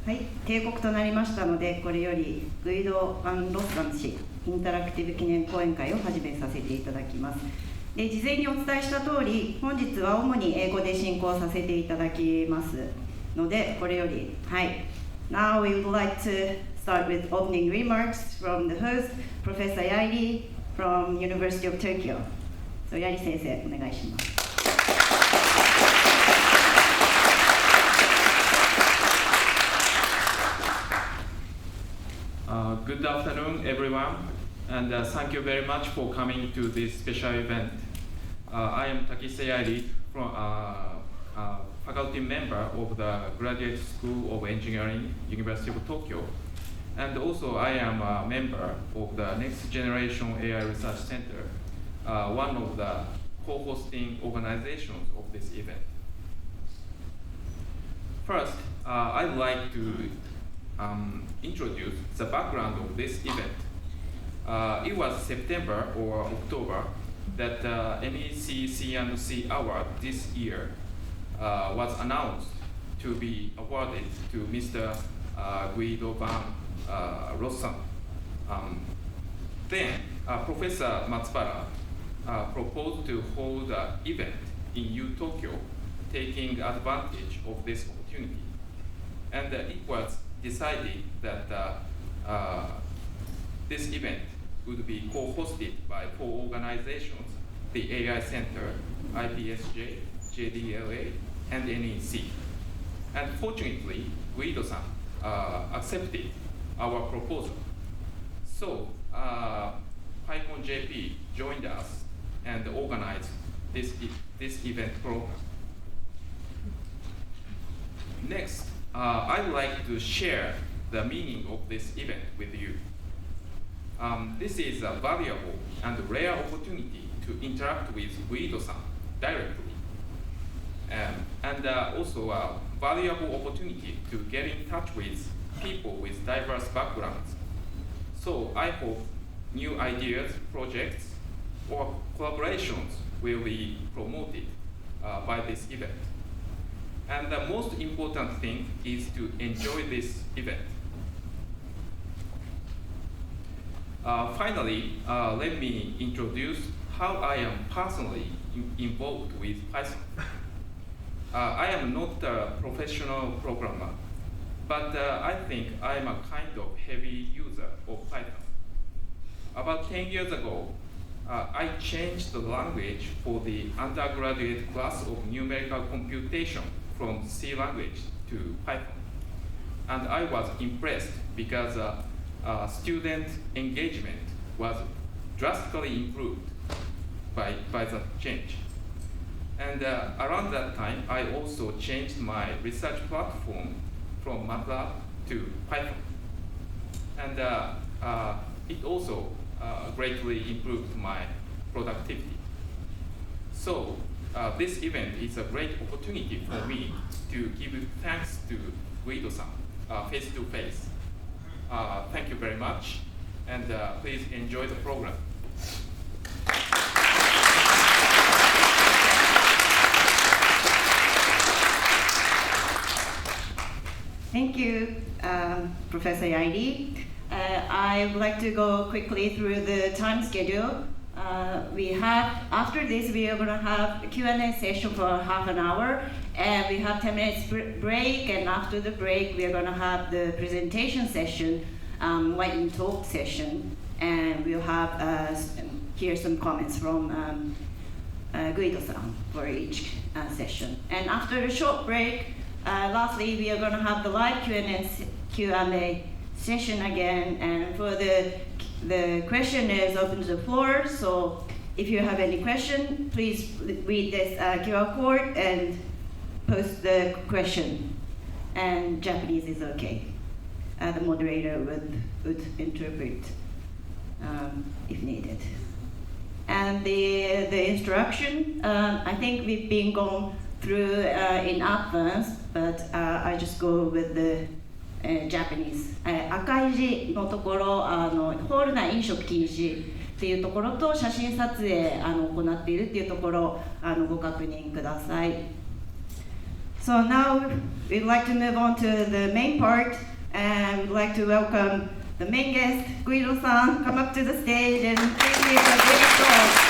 はい、定刻となりましたので、これよりGuido van Rossum氏インタラクティブ記念講演会を始めさせていただきます。で、事前にお伝えした通り、本日は主に英語で進行させていただきますので、これより、はい。Now we would like to start with opening remarks from the host, Professor Yairi from University of Tokyo. So, Yairi 先生、お願いします。Good afternoon, everyone, and thank you very much for coming to this special event. I am Takisa Yairi, from faculty member of the Graduate School of Engineering, University of Tokyo, and also I am a member of the Next Generation AI Research Center, one of the co-hosting organizations of this event. First, I'd like to introduce the background of this event. It was September or October that NEC C&C Award this year was announced to be awarded to Mr. Guido van Rossum. Then Professor Matsubara proposed to hold an event in U Tokyo, taking advantage of this opportunity. And it was decided that this event would be co-hosted by 4 organizations, the AI Center, IPSJ, JDLA, and NEC. And fortunately, Guido-san accepted our proposal. So, PyCon JP joined us and organized this event program. Next, I'd like to share the meaning of this event with you. This is a valuable and rare opportunity to interact with Guido-san directly, and also a valuable opportunity to get in touch with people with diverse backgrounds. So I hope new ideas, projects, or collaborations will be promoted by this event. And the most important thing is to enjoy this event. Finally, let me introduce how I am personally involved with Python. I am not a professional programmer, but I think I am a kind of heavy user of Python. About 10 years ago, I changed the language for the undergraduate class of numerical computation from C language to Python. And I was impressed because student engagement was drastically improved by that change. And around that time, I also changed my research platform from MATLAB to Python. And it also greatly improved my productivity. So this event is a great opportunity for me to give thanks to Guido-san face to face. Thank you very much, and please enjoy the program. Thank you, Professor Yairi. I would like to go quickly through the time schedule. After this, we are going to have a Q&A session for half an hour, and we have 10 minutes break, and after the break, we are going to have the presentation session, lightning talk session, and we'll have hear some comments from Guido-san for each session. And after a short break, lastly, we are going to have the live Q&A session again, and for the question is open to the floor, so if you have any question, please read this QR code and post the question. And Japanese is okay. The moderator would interpret if needed. And the instruction, I think we've been going through in advance, but I just go with the Japanese. 赤い字のところ、ホール内飲食禁止っていうところと写真撮影行っているっていうところご確認ください。So now we'd like to move on to the main part, and we'd like to welcome the main guest, Guido-san, come up to the stage and thank you for a great talk.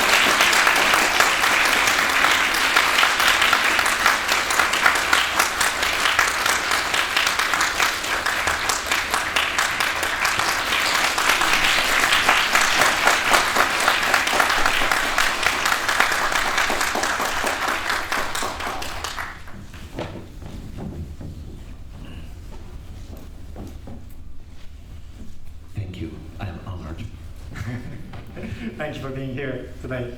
Thank you for being here today.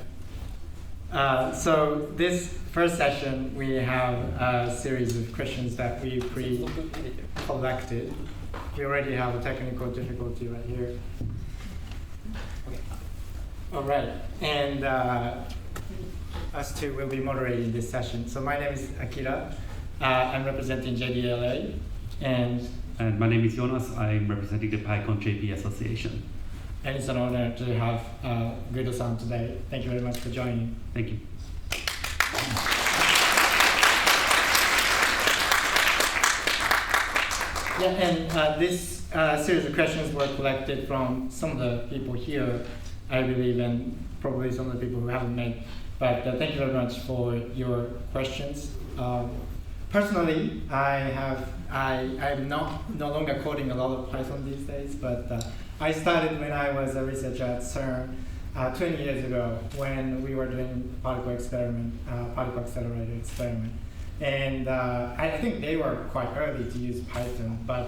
So this first session, we have a series of questions that we pre-collected. We already have a technical difficulty right here. All right, and us two will be moderating this session. So my name is Akira. I'm representing JDLA, and my name is Jonas. I'm representing the PyCon JP Association. And it's an honor to have Guido-san today. Thank you very much for joining. Thank you. Yeah, and this series of questions were collected from some of the people here, I believe, and probably some of the people who haven't met. But thank you very much for your questions. Personally, I'm no longer coding a lot of Python these days, but I started when I was a researcher at CERN 20 years ago when we were doing particle accelerator experiment. And I think they were quite early to use Python, but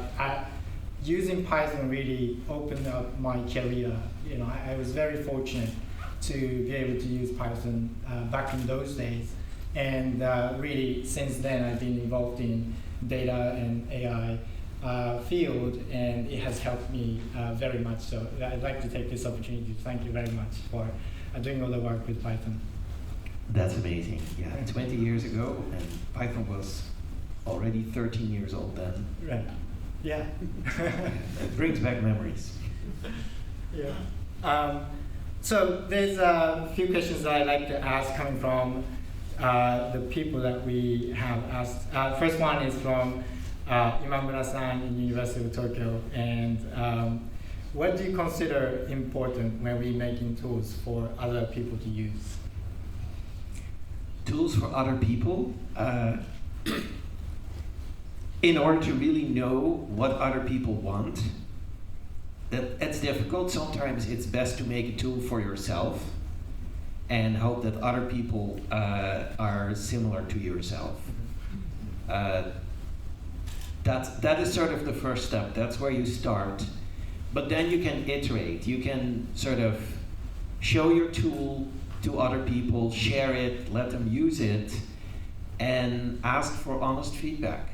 using Python really opened up my career. You know, I was very fortunate to be able to use Python back in those days. And really, since then, I've been involved in data and AI field, and it has helped me very much. So I'd like to take this opportunity to thank you very much for doing all the work with Python. That's amazing. Yeah, 20 years ago, and Python was already 13 years old then. Right. Yeah. It brings back memories. Yeah. So there's a few questions that I'd like to ask coming from the people that we have asked. First one is from Imamura-san in University of Tokyo, and what do you consider important when we're making tools for other people to use? Tools for other people? In order to really know what other people want, that's difficult. Sometimes it's best to make a tool for yourself and hope that other people are similar to yourself. That is sort of the first step. That's where you start. But then you can iterate. You can sort of show your tool to other people, share it, let them use it, and ask for honest feedback.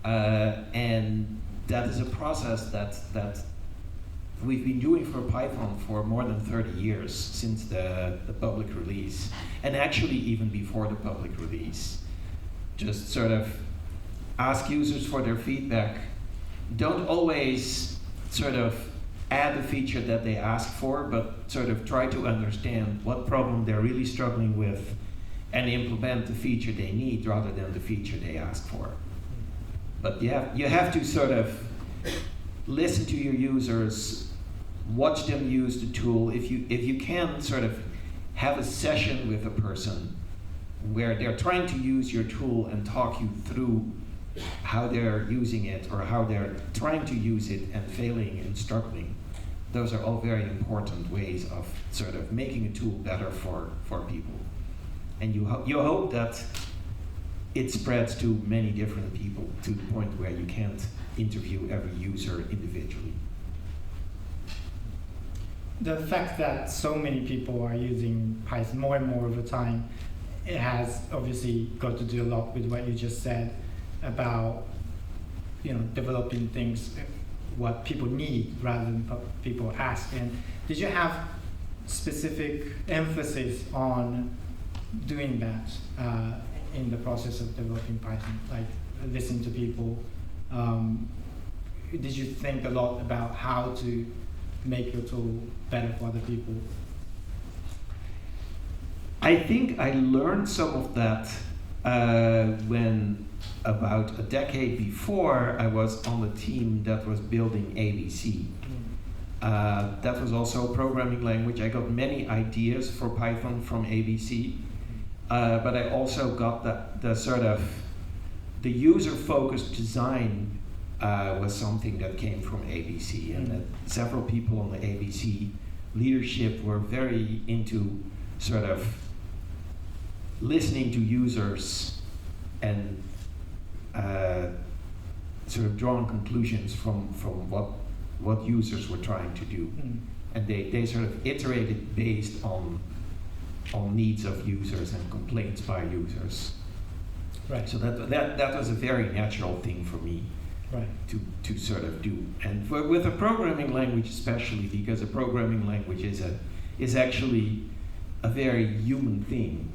And that is a process that we've been doing for Python for more than 30 years, since the public release, and actually even before the public release. Just sort of ask users for their feedback. Don't always sort of add the feature that they ask for, but sort of try to understand what problem they're really struggling with and implement the feature they need rather than the feature they ask for. But you have to sort of listen to your users, watch them use the tool. If you can sort of have a session with a person where they're trying to use your tool and talk you through how they're using it or how they're trying to use it and failing and struggling, those are all very important ways of sort of making a tool better for people. And you hope that it spreads to many different people to the point where you can't interview every user individually. The fact that so many people are using Python more and more over time, it has obviously got to do a lot with what you just said about, you know, developing things what people need rather than what people ask. And did you have specific emphasis on doing that in the process of developing Python, like listening to people? Did you think a lot about how to make your tool better for other people? I think I learned some of that when about a decade before I was on the team that was building ABC. That was also a programming language. I got many ideas for Python from ABC, but I also got the user-focused design was something that came from ABC, and that several people on the ABC leadership were very into sort of listening to users and sort of drawing conclusions from what users were trying to do. And they sort of iterated based on needs of users and complaints by users. Right. So that was a very natural thing for me. Right. To sort of do, and with a programming language especially, because a programming language is actually a very human thing.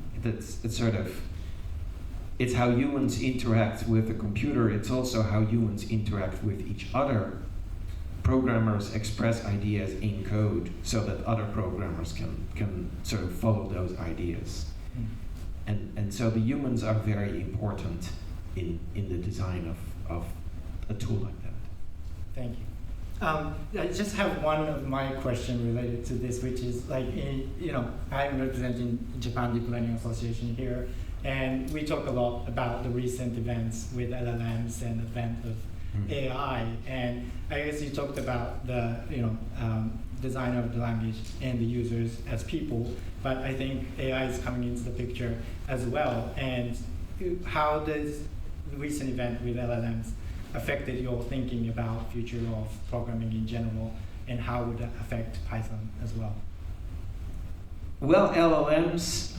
It's how humans interact with a computer. It's also how humans interact with each other. Programmers express ideas in code so that other programmers can sort of follow those ideas. And so the humans are very important in the design of a tool like that. Thank you. I just have one of my question related to this, which is like, I'm representing Japan Deep Learning Association here, and we talk a lot about the recent events with LLMs and advent of AI, and I guess you talked about the design of the language and the users as people, but I think AI is coming into the picture as well. And how does the recent event with LLMs affected your thinking about future of programming in general, and how would that affect Python as well? Well, LLMs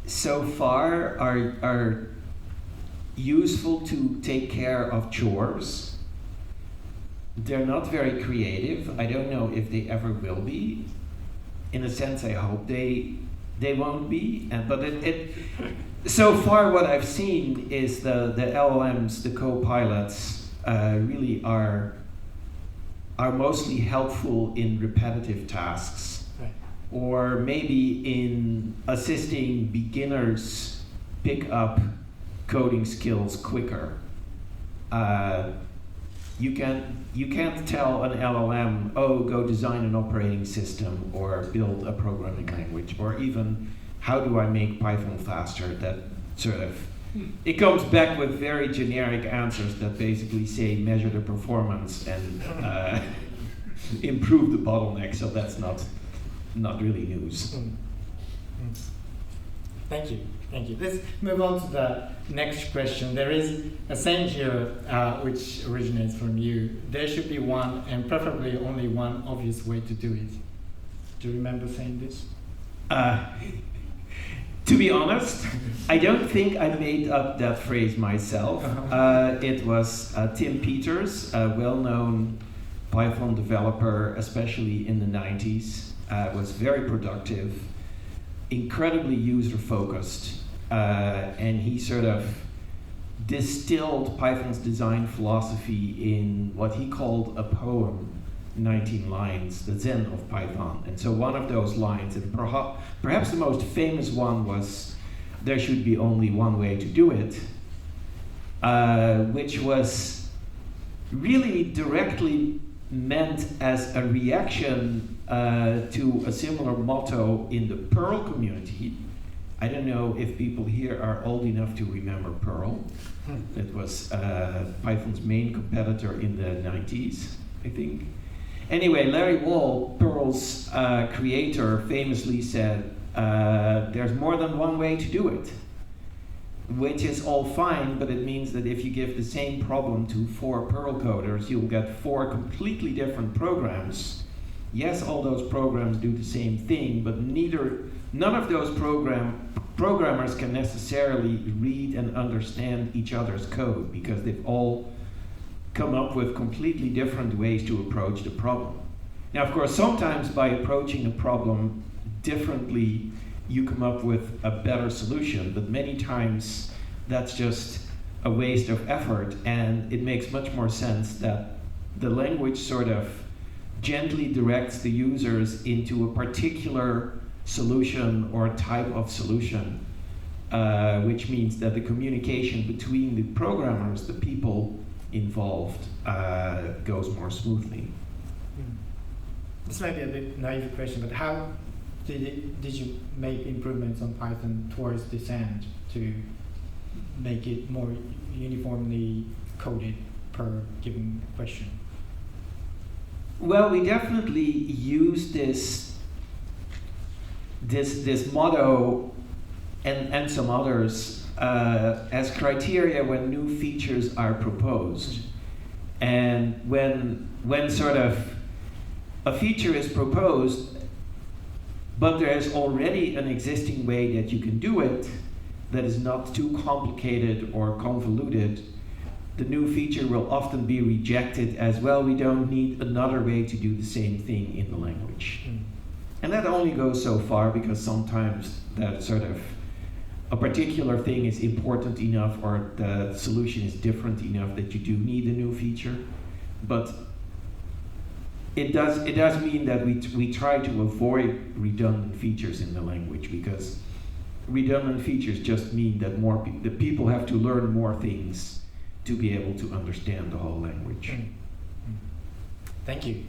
so far are useful to take care of chores. They're not very creative. I don't know if they ever will be. In a sense, I hope they won't be. But so far, what I've seen is the LLMs, the co-pilots, really are mostly helpful in repetitive tasks, Right. or maybe in assisting beginners pick up coding skills quicker. You can't tell an LLM, oh, go design an operating system or build a programming language, or even how do I make Python faster. That sort of, it comes back with very generic answers that basically say measure the performance and improve the bottleneck. So that's not really news. Thank you. Let's move on to the next question. There is a saying here which originates from you. There should be one, and preferably only one, obvious way to do it. Do you remember saying this? To be honest, I don't think I made up that phrase myself. It was Tim Peters, a well-known Python developer, especially in the 90s, was very productive, incredibly user-focused, and he sort of distilled Python's design philosophy in what he called a poem, 19 lines, the Zen of Python. And so one of those lines, and perhaps the most famous one, was there should be only one way to do it, which was really directly meant as a reaction to a similar motto in the Perl community. I don't know if people here are old enough to remember Perl. It was Python's main competitor in the 90s, I think. Anyway, Larry Wall, Perl's creator, famously said, there's more than one way to do it, which is all fine, but it means that if you give the same problem to 4 Perl coders, you'll get 4 completely different programs. Yes, all those programs do the same thing, but none of those programmers can necessarily read and understand each other's code, because they've all come up with completely different ways to approach the problem. Now, of course, sometimes by approaching a problem differently, you come up with a better solution, but many times that's just a waste of effort, and it makes much more sense that the language sort of gently directs the users into a particular solution or type of solution which means that the communication between the programmers, the people involved, goes more smoothly. This might be a bit naive question, but how did you make improvements on Python towards this end to make it more uniformly coded per given question? Well, we definitely use this motto and some others as criteria when new features are proposed. And when sort of a feature is proposed, but there is already an existing way that you can do it that is not too complicated or convoluted, the new feature will often be rejected as, well, we don't need another way to do the same thing in the language. And that only goes so far, because sometimes that sort of a particular thing is important enough or the solution is different enough that you do need a new feature. But it does mean that we try to avoid redundant features in the language, because redundant features just mean that the people have to learn more things to be able to understand the whole language. Thank you.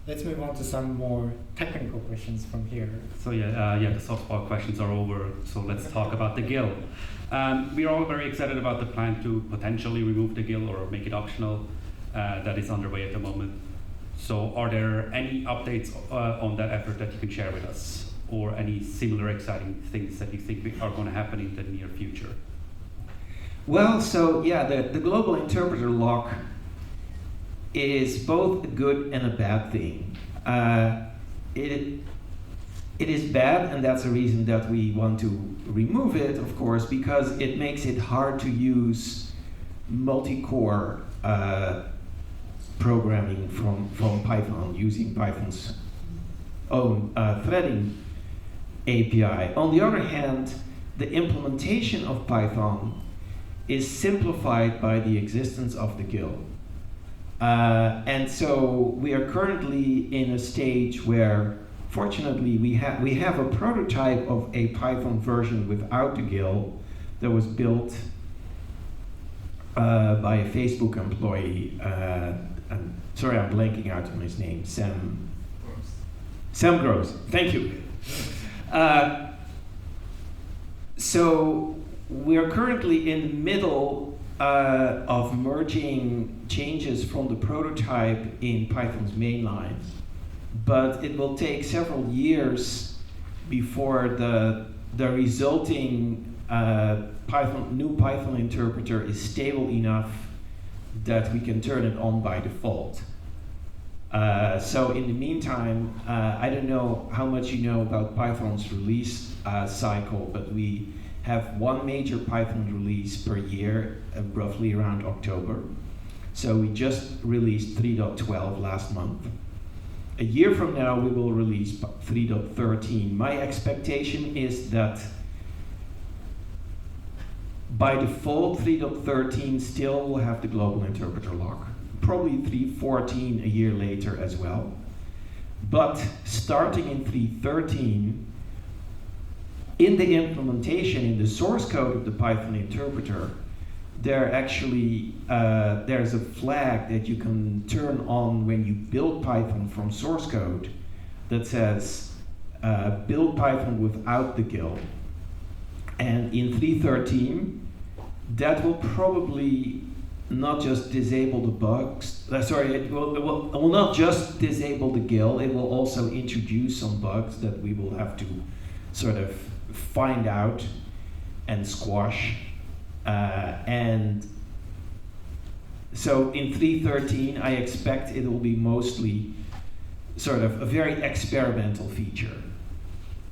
Let's move on to some more technical questions from here. So the softball questions are over, so let's talk about the GIL. We are all very excited about the plan to potentially remove the GIL or make it optional that is underway at the moment. So are there any updates on that effort that you can share with us, or any similar exciting things that you think are going to happen in the near future? Well, so yeah, the global interpreter lock is both a good and a bad thing. It is bad, and that's the reason that we want to remove it, of course, because it makes it hard to use multi-core programming from Python, using Python's own threading API. On the other hand, the implementation of Python is simplified by the existence of the GIL. And so we are currently in a stage where, fortunately, we have a prototype of a Python version without the GIL that was built by a Facebook employee. Sorry, I'm blanking out on his name. Sam Gross. Thank you. So we're currently in the middle of merging changes from the prototype in Python's mainline, but it will take several years before the resulting new Python interpreter is stable enough that we can turn it on by default. So in the meantime, I don't know how much you know about Python's release cycle, but we have one major Python release per year, roughly around October. So we just released 3.12 last month. A year from now, we will release 3.13. My expectation is that by default, 3.13 still will have the global interpreter lock. Probably 3.14 a year later as well. But starting in 3.13, in the implementation, in the source code of the Python interpreter, there's a flag that you can turn on when you build Python from source code that says build Python without the GIL. And in 3.13, that will probably not just disable the bugs. It will not just disable the GIL, it will also introduce some bugs that we will have to sort of find out and squash. And so in 3.13, I expect it will be mostly sort of a very experimental feature.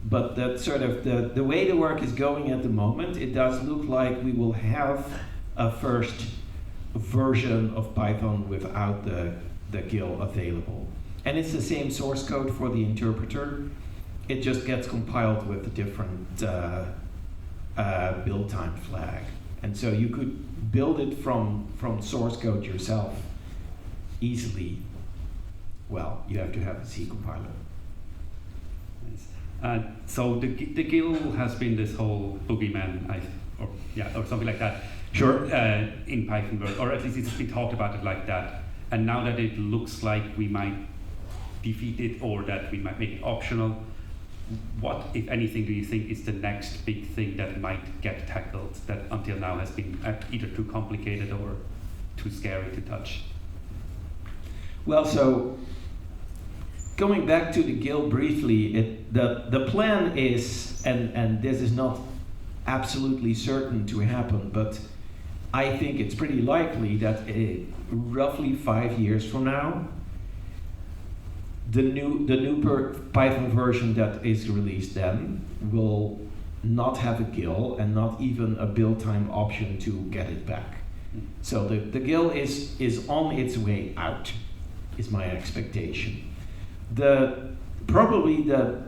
But that sort of the way the work is going at the moment, it does look like we will have a first version of Python without the GIL available. And it's the same source code for the interpreter. It just gets compiled with a different build time flag. And so you could build it from source code yourself easily. Well, you have to have a C compiler. So the GIL has been this whole boogeyman, or something like that. Sure. In Python world, or at least it's been talked about it like that. And now that it looks like we might defeat it or that we might make it optional, what, if anything, do you think is the next big thing that might get tackled that until now has been either too complicated or too scary to touch? Well, so going back to the GIL briefly, the plan is, and this is not absolutely certain to happen, but I think it's pretty likely that roughly 5 years from now, the new Python version that is released then will not have a GIL and not even a build time option to get it back. So the GIL is on its way out, is my expectation. Probably the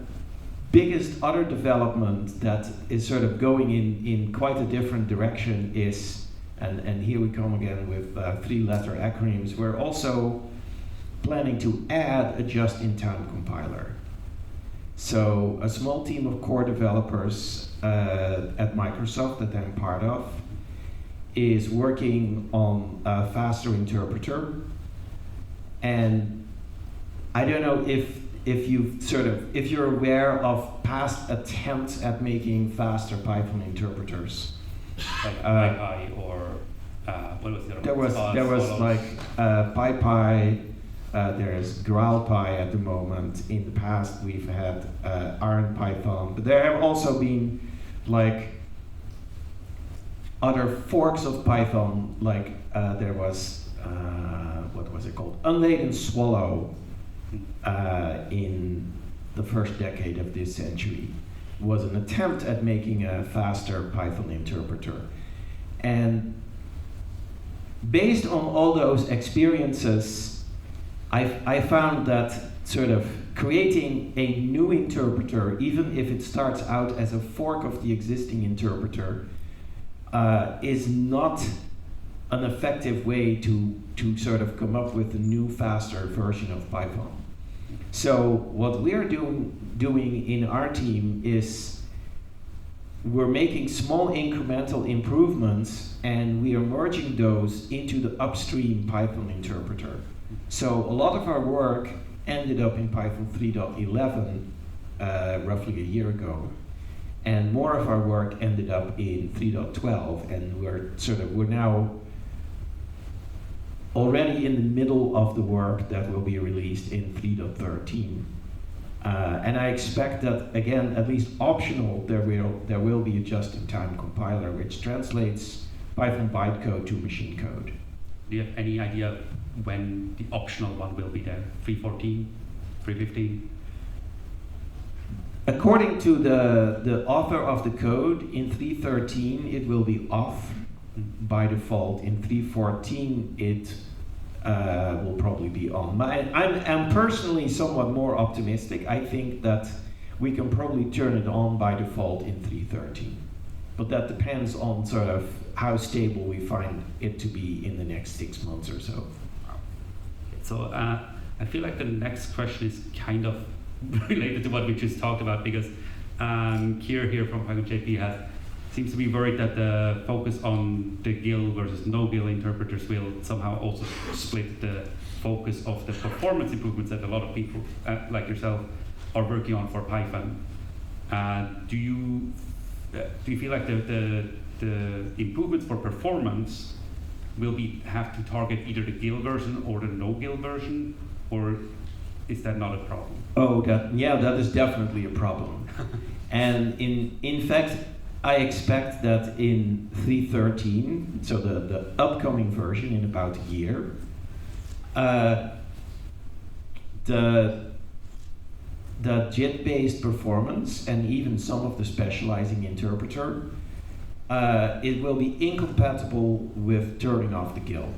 biggest other development that is sort of going in quite a different direction is, and here we come again with 3-letter acronyms, we're also planning to add a just-in-time compiler. So a small team of core developers at Microsoft that I'm part of is working on a faster interpreter. And I don't know if you're aware of past attempts at making faster Python interpreters. Like PyPy or what was the other one? There was like PyPy. There's GraalPy at the moment. In the past, we've had Iron Python, but there have also been like other forks of Python. Like there was what was it called? Unladen Swallow in the first decade of this century was an attempt at making a faster Python interpreter, and based on all those experiences, I found that sort of creating a new interpreter, even if it starts out as a fork of the existing interpreter, is not an effective way to sort of come up with a new, faster version of Python. So what we're doing in our team is we're making small incremental improvements, and we are merging those into the upstream Python interpreter. So a lot of our work ended up in Python 3.11 roughly a year ago, and more of our work ended up in 3.12, and we're now already in the middle of the work that will be released in 3.13. And I expect that, again, at least optional, there will be a just-in-time compiler which translates Python bytecode to machine code. Do you have any idea when the optional one will be there? 3.14, 3.15? According to the author of the code, in 3.13 it will be off by default. In 3.14 it will probably be on. I'm personally somewhat more optimistic. I think that we can probably turn it on by default in 3.13. But that depends on sort of how stable we find it to be in the next 6 months or so. So I feel like the next question is kind of related to what we just talked about, because Kier here from Python JP seems to be worried that the focus on the GIL versus no GIL interpreters will somehow also split the focus of the performance improvements that a lot of people like yourself are working on for Python. Do you feel like the improvements for performance will have to target either the GIL version or the no GIL version, or is that not a problem? Oh, that is definitely a problem. And in fact, I expect that in 3.13, so the upcoming version in about a year, the JIT-based performance and even some of the specializing interpreter, it will be incompatible with turning off the GIL.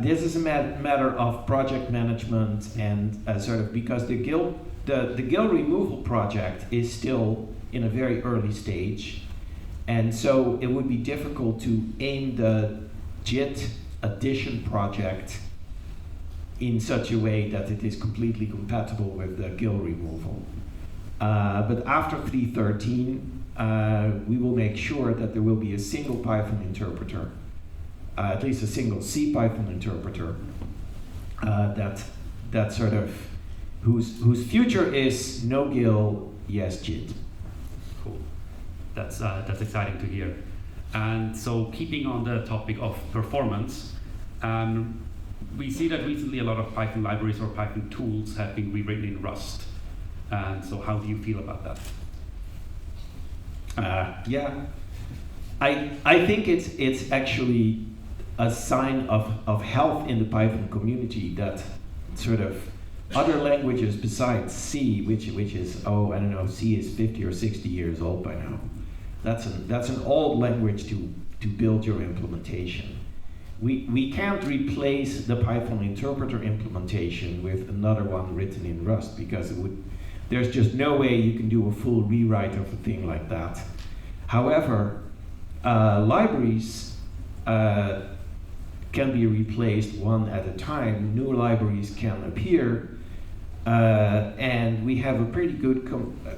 This is a matter of project management and sort of because the GIL removal project is still in a very early stage, and so it would be difficult to aim the JIT addition project in such a way that it is completely compatible with the GIL removal. But after 3.13, we will make sure that there will be a single Python interpreter, at least a single C Python interpreter, that sort of whose future is no GIL, yes JIT. Cool. That's exciting to hear. And so, keeping on the topic of performance, we see that recently a lot of Python libraries or Python tools have been rewritten in Rust. And so, how do you feel about that? Yeah, I think it's actually a sign of health in the Python community that sort of other languages besides C, which is, oh, I don't know, C is 50 or 60 years old by now. That's an old language to build your implementation. We can't replace the Python interpreter implementation with another one written in Rust, because there's just no way you can do a full rewrite of a thing like that. However, libraries can be replaced one at a time. New libraries can appear, and we have a pretty good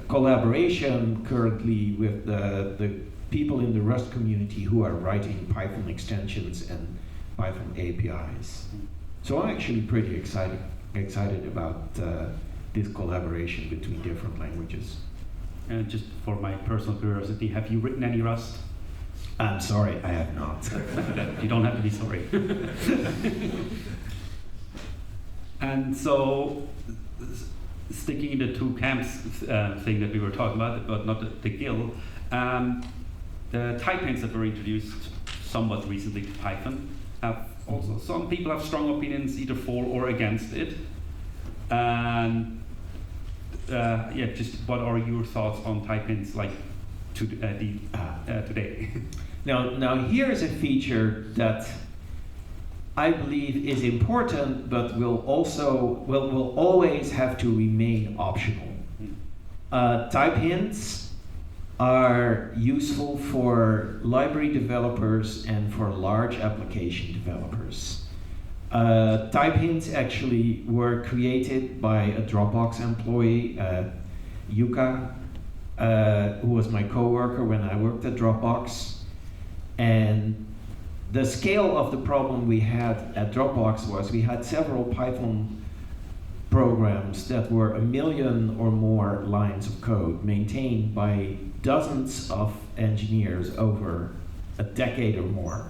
collaboration currently with the people in the Rust community who are writing Python extensions and Python APIs. So I'm actually pretty excited about this collaboration between different languages. And just for my personal curiosity, have you written any Rust? I'm sorry, I have not. You don't have to be sorry. And so, sticking in the two camps thing that we were talking about, but not the GIL, the type hints that were introduced somewhat recently to Python have also, some people have strong opinions either for or against it. And yeah, just what are your thoughts on type hints like today? Now here is a feature that I believe is important, but will always have to remain optional. Type hints are useful for library developers and for large application developers. Type hints actually were created by a Dropbox employee, Yuka, who was my coworker when I worked at Dropbox. And the scale of the problem we had at Dropbox was we had several Python programs that were 1 million or more lines of code maintained by dozens of engineers over a decade or more.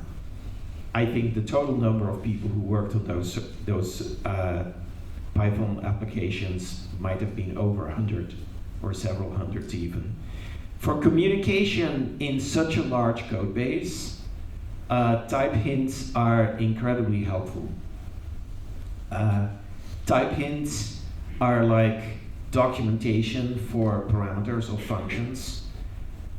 I think the total number of people who worked on those Python applications might have been over 100 or several hundreds even. For communication in such a large code base, type hints are incredibly helpful. Type hints are like documentation for parameters or functions,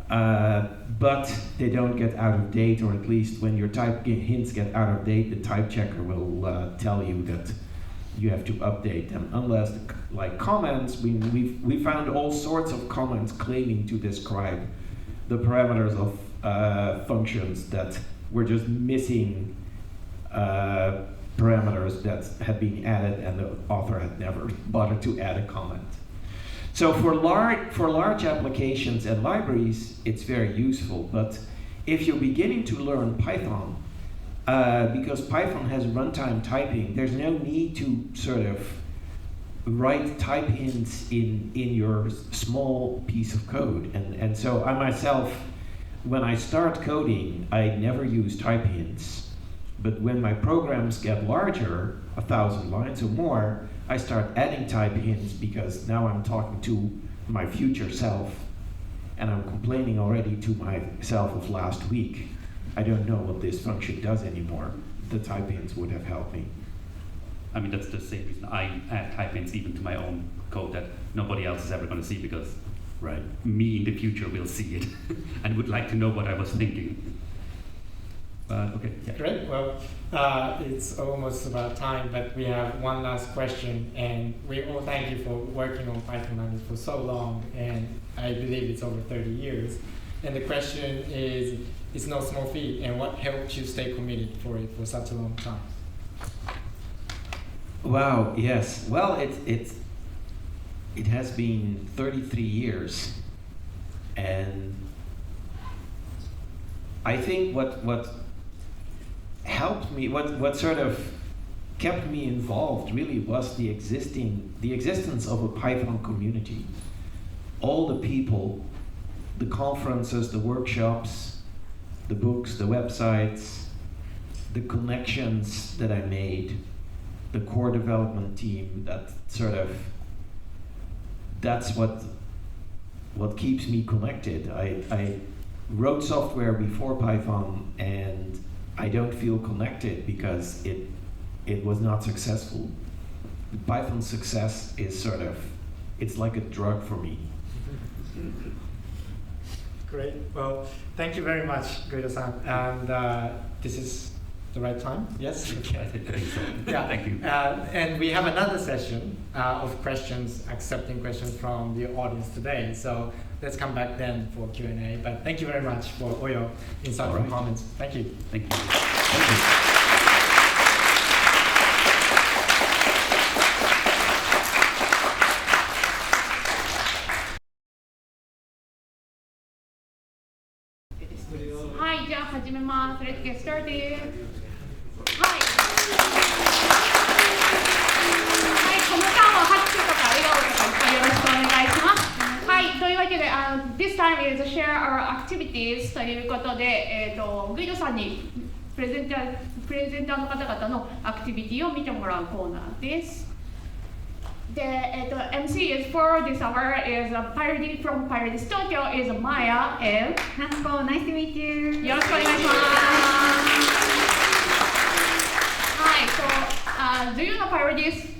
but they don't get out of date, or at least when your type hints get out of date, the type checker will tell you that you have to update them. Unless, like comments, we found all sorts of comments claiming to describe the parameters of functions that were just missing parameters that had been added and the author had never bothered to add a comment. So for large applications and libraries, it's very useful. But if you're beginning to learn Python, because Python has runtime typing, there's no need to sort of write type hints in your small piece of code. And so I myself, when I start coding, I never use type hints. But when my programs get larger, 1,000 lines or more, I start adding type hints, because now I'm talking to my future self and I'm complaining already to myself of last week. I don't know what this function does anymore. The type hints would have helped me. I mean, that's the same reason I add type hints even to my own code that nobody else is ever going to see, because Right. me in the future will see it and would like to know what I was thinking. Okay. Yeah. Great. Well, it's almost about time, but we have one last question, and we all thank you for working on Python language for so long, and I believe it's over 30 years. And the question is, it's no small feat, and what helped you stay committed for it for such a long time? Wow, yes. Well, it has been 33 years, and I think what helped me, what sort of kept me involved really was the existence of a Python community. All the people, the conferences, the workshops, the books, the websites, the connections that I made, the core development team, that's what keeps me connected. I wrote software before Python, and I don't feel connected because it was not successful. Python success is it's like a drug for me. Great. Well, thank you very much, Guido-san. And this is the right time? Yes? Okay. I think so. Yeah. Thank you. And we have another session of questions, accepting questions from the audience today. So let's come back then for Q&A. But thank you very much for all your insightful comments. Thank you. Thank you. Thank you. はい、じゃあ始めます。Let's get started. はい。はい、この間は拍手とか笑顔とかいっぱいよろしくお願いします。はい、というわけで、This time is share our activities ということで、グイドさんにプレゼンターの方々のアクティビティを見てもらうコーナーです。The MC is for this hour is Parody from Parodies Tokyo is Maya and Natsuko, nice to meet you. よろしくお願いします。はい、so do you know Parodies?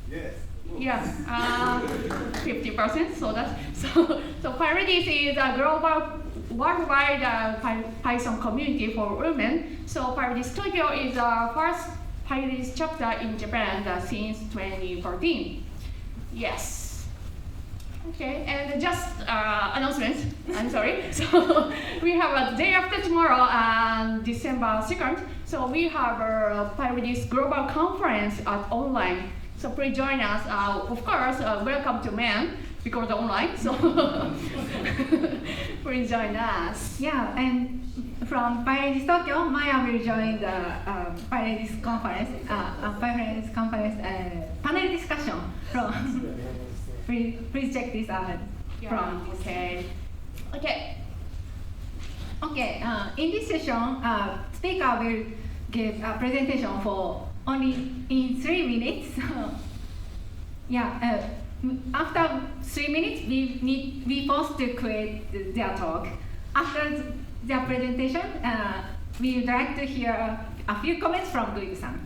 Yes. Yes, 50%. So Parodies is a global worldwide Python community for women. So Parodies Tokyo is our first Parodies chapter in Japan since 2014. Yes. Okay, and just announcement. I'm sorry. So we have a day after tomorrow, December 2nd. So we have a Parodies Global Conference at online. So please join us. Of course, welcome to men because online. So please join us. Yeah, and from Python Tokyo, Maya will join the Python conference, panel discussion from. Please check this out from. Okay. Okay. Okay. In this session, speaker will give a presentation for only in 3 minutes. Yeah. After 3 minutes, we forced to create their talk. After their presentation, we would like to hear a few comments from Guido-san.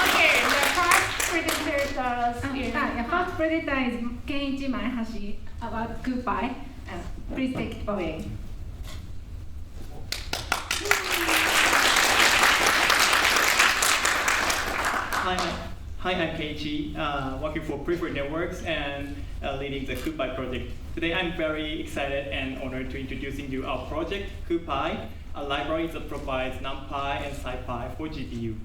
Okay, the first presenter is the first presenter is Kenichi Maehashi about KuPy. Please take it away. Hi, I'm Keiichi, working for Preferred Networks and leading the KuPy project. Today I'm very excited and honored to introducing you our project, KuPy, a library that provides NumPy and SciPy for GPU.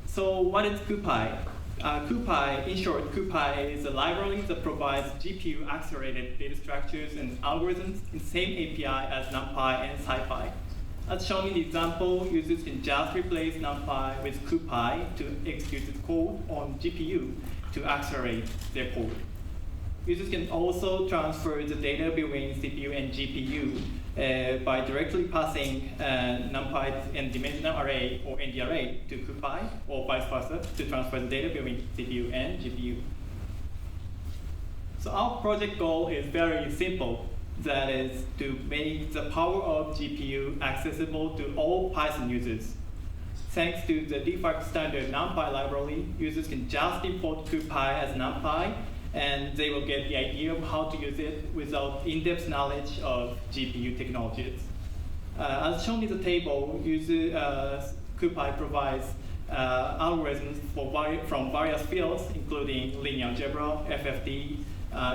So what is KuPy? KuPy, in short, KuPy is a library that provides GPU-accelerated data structures and algorithms in the same API as NumPy and SciPy. As shown in the example, users can just replace NumPy with KuPy to execute the code on GPU to accelerate their code. Users can also transfer the data between CPU and GPU by directly passing NumPy and dimensional array or ND array to KuPy, or vice versa, to transfer the data between CPU and GPU. So our project goal is very simple. That is to make the power of GPU accessible to all Python users. Thanks to the default standard NumPy library, users can just import KuPy as NumPy, and they will get the idea of how to use it without in-depth knowledge of GPU technologies. As shown in the table, KuPy provides algorithms from various fields, including linear algebra, FFT,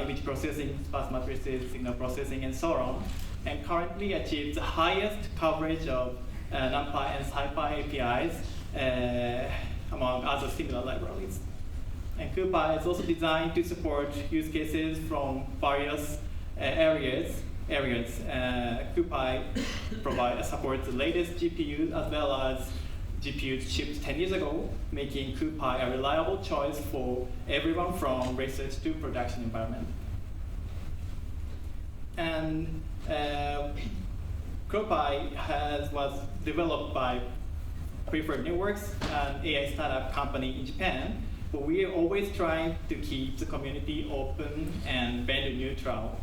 image processing, sparse matrices, signal processing, and so on. and currently achieves the highest coverage of NumPy and SciPy APIs among other similar libraries. And CuPy is also designed to support use cases from various areas. CuPy supports the latest GPUs as well as GPUs shipped 10 years ago, making CuPy a reliable choice for everyone from research to production environment. And CuPy was developed by Preferred Networks, an AI startup company in Japan, but we are always trying to keep the community open and vendor neutral.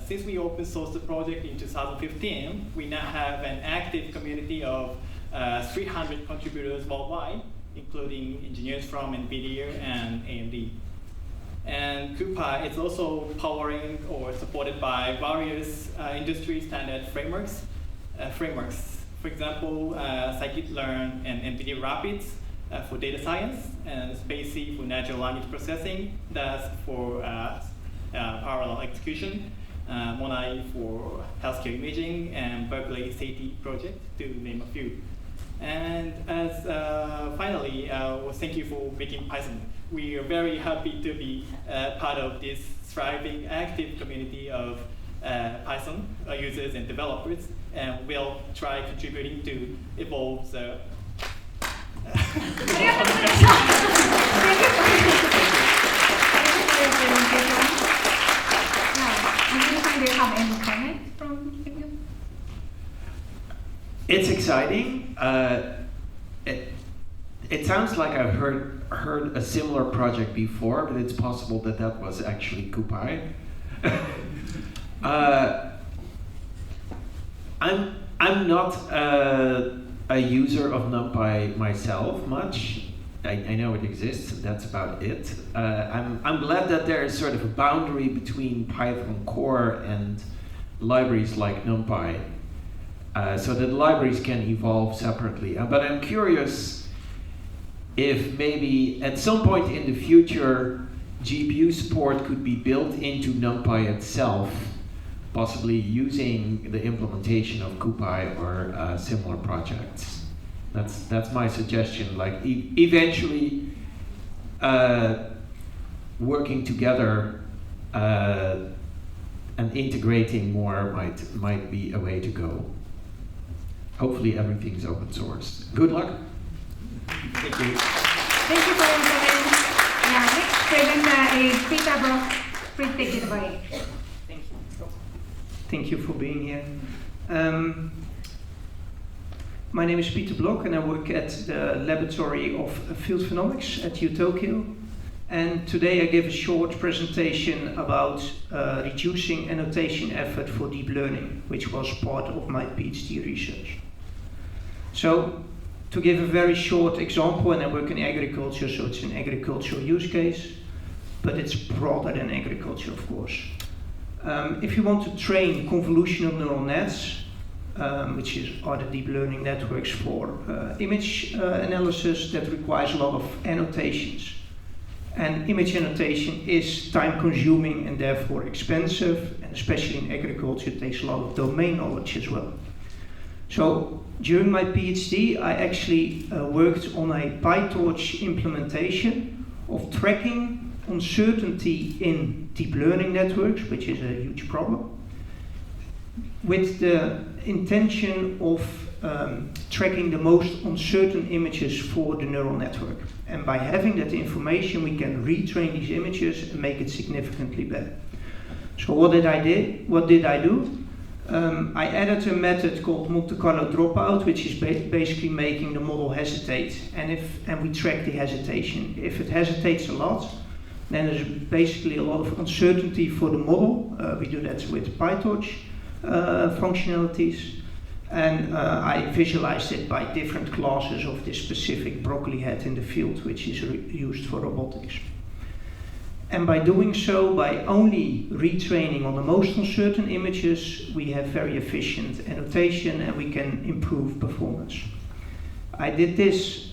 Since we open sourced the project in 2015, we now have an active community of 300 contributors worldwide, including engineers from NVIDIA and AMD. And CuPy is also powering or supported by various industry standard frameworks. For example, scikit-learn and NVIDIA Rapids for data science, and Spacey for natural language processing, that's for parallel execution, Monai for healthcare imaging, and Berkeley SAT project, to name a few. And as finally, thank you for making Python. We are very happy to be part of this thriving, active community of Python users and developers, and we'll try contributing to evolve the. Do you have any comment from you? It's exciting. It sounds like I've heard a similar project before, but it's possible that that was actually CuPy. I'm not a user of NumPy myself much. I know it exists, and that's about it. I'm glad that there is sort of a boundary between Python core and libraries like NumPy, so that libraries can evolve separately. But I'm curious if maybe at some point in the future, GPU support could be built into NumPy itself, possibly using the implementation of CuPy or similar projects. That's my suggestion. Like eventually, working together and integrating more might be a way to go. Hopefully, everything's open source. Good luck. Thank you. Thank you for your comment. Next presenter is Peter Brock. Please take it away. Thank you. Thank you for being here. My name is Peter Block, and I work at the Laboratory of Field Phenomics at U Tokyo. And today I give a short presentation about reducing annotation effort for deep learning, which was part of my PhD research. So, to give a very short example, and I work in agriculture, so it's an agricultural use case, but it's broader than agriculture, of course. If you want to train convolutional neural nets, which are the deep learning networks for image analysis, that requires a lot of annotations. And image annotation is time consuming and therefore expensive, and especially in agriculture it takes a lot of domain knowledge as well. So during my PhD I actually worked on a PyTorch implementation of tracking uncertainty in deep learning networks, which is a huge problem, with the intention of tracking the most uncertain images for the neural network. And by having that information, we can retrain these images and make it significantly better. So what did I do? I added a method called Monte Carlo dropout, which is basically making the model hesitate, and we track the hesitation. If it hesitates a lot, then there's basically a lot of uncertainty for the model. We do that with PyTorch functionalities. And I visualized it by different classes of this specific broccoli head in the field, which is used for robotics. And by doing so, by only retraining on the most uncertain images, we have very efficient annotation and we can improve performance. I made this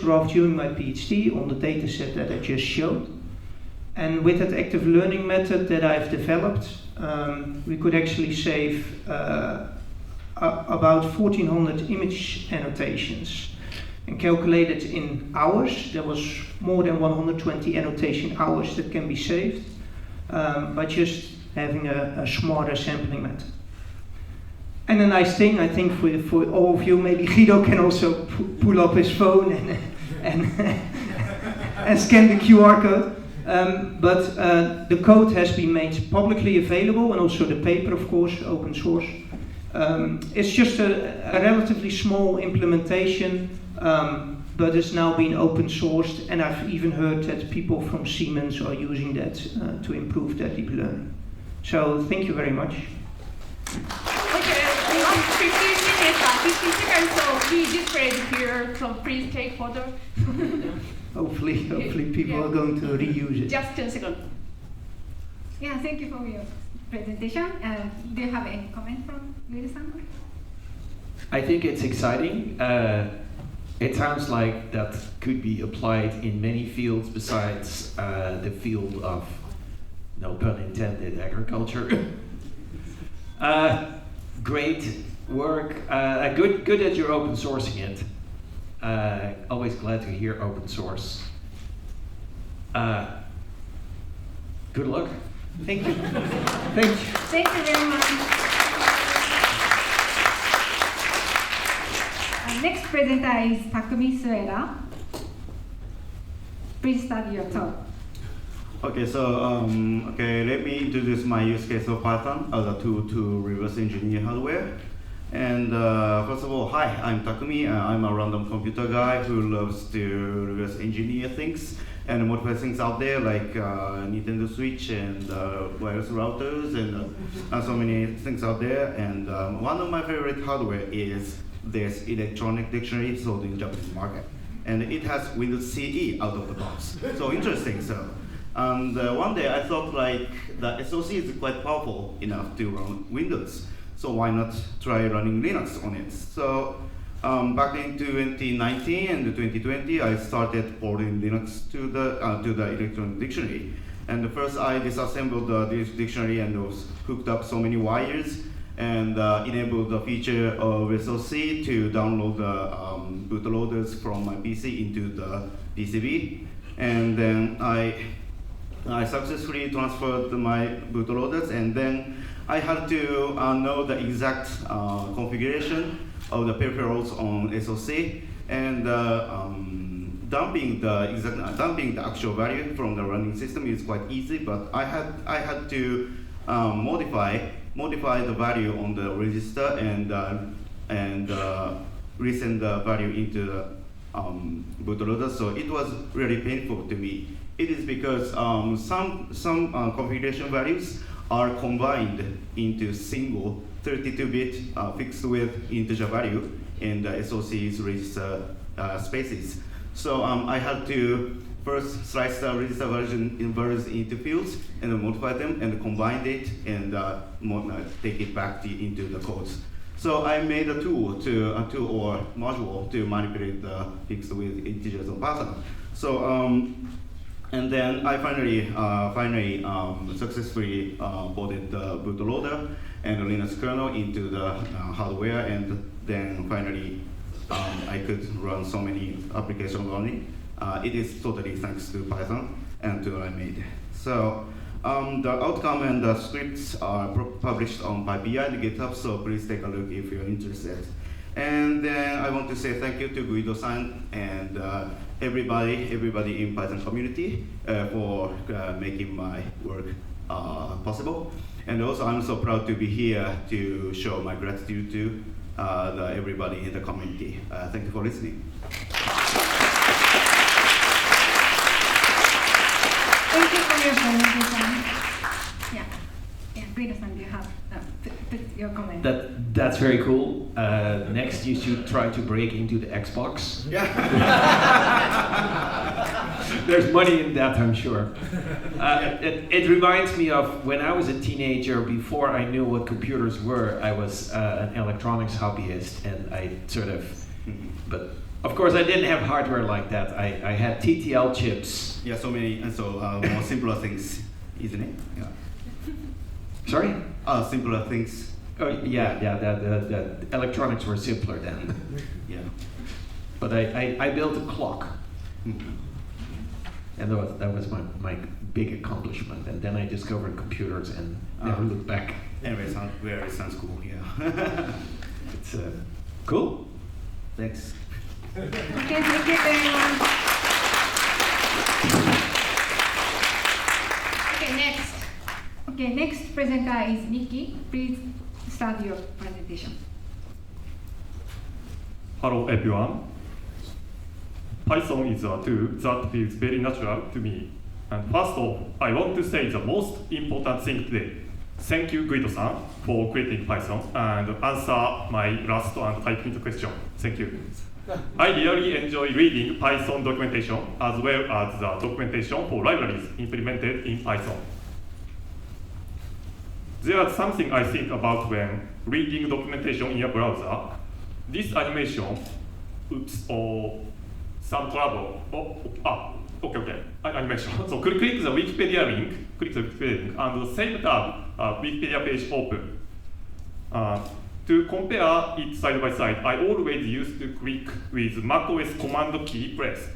graph during my PhD on the dataset that I just showed. And with that active learning method that I've developed, we could actually save about 1,400 image annotations. And calculated in hours, there was more than 120 annotation hours that can be saved by just having a smarter sampling method. And a nice thing, I think, for all of you, maybe Guido can also pull up his phone and scan the QR code. But the code has been made publicly available, and also the paper, of course, open source. It's just a relatively small implementation, but it's now been open sourced, and I've even heard that people from Siemens are using that to improve their deep learning. So thank you very much. Okay, we have 15 seconds, so we displayed here, so please take photo. Hopefully people are going to reuse it. Just 10 seconds. Yeah, thank you for your presentation. Do you have any comment from Guido-san? I think it's exciting. It sounds like that could be applied in many fields besides the field of, no pun intended, agriculture. Great work. Good that you're open sourcing it. Always glad to hear open source. Good luck. Thank you. Thank you. Thank you very much. Next presenter is Takumi Sueda. Please start your talk. Okay, so let me introduce my use case of Python as a tool to reverse engineer hardware. And first of all, hi, I'm Takumi. I'm a random computer guy who loves to reverse engineer things and modify things out there like Nintendo Switch and wireless routers and so many things out there. And one of my favorite hardware is this electronic dictionary sold in Japanese market. And it has Windows CE out of the box. So interesting. So. And one day I thought like the SoC is quite powerful enough to run Windows. So why not try running Linux on it? So back in 2019 and 2020, I started porting Linux to the electronic dictionary. And first I disassembled this dictionary and was hooked up so many wires and enabled the feature of SoC to download the bootloaders from my PC into the PCB. And then I successfully transferred my bootloaders, and then I had to know the exact configuration of the peripherals on SoC, and dumping the actual value from the running system is quite easy. But I had to modify the value on the register and resend the value into the bootloader. So it was really painful to me. It is because some configuration values are combined into single 32-bit fixed width integer value in the SoC's register spaces. So I had to first slice the register values into fields and modify them and combine it and take it back into the codes. So I made a tool or module to manipulate the fixed width integers on Python. So and then I finally successfully ported the bootloader and the Linux kernel into the hardware, and then finally I could run so many applications on it. It is totally thanks to Python and to what I made. So the outcome and the scripts are published on PyPI and GitHub, so please take a look if you're interested. And then I want to say thank you to Guido-san and everybody in Python community for making my work possible. And also I'm so proud to be here to show my gratitude to everybody in the community. Thank you for listening. Thank you for your presentation. Yeah, Guido-san, do you have put your comment? That's very cool. Next, you should try to break into the Xbox. Yeah. There's money in that, I'm sure. It reminds me of when I was a teenager. Before I knew what computers were, I was an electronics hobbyist, and I sort of, but Of course, I didn't have hardware like that. I had TTL chips. Yeah, so many, and so more simpler things, isn't it? Yeah. Sorry? Simpler things. Oh, yeah, the electronics were simpler then. Yeah. But I built a clock. Mm-hmm. And that was my big accomplishment. And then I discovered computers and never looked back. Anyway, sounds cool, yeah. It's cool. Thanks. Okay, thank you very much. Okay, next. Okay, next presenter is Nikki. Please start your presentation. Hello everyone. Python is a tool that feels very natural to me. And first off, I want to say the most important thing today. Thank you, Guido-san, for creating Python and answer my last and typing question. Thank you. I really enjoy reading Python documentation as well as the documentation for libraries implemented in Python. There is something I think about when reading documentation in a browser. This animation, or some trouble. Okay. Animation. So click the Wikipedia link, and at the same time, Wikipedia page open. To compare it side by side, I always used to click with macOS command key pressed.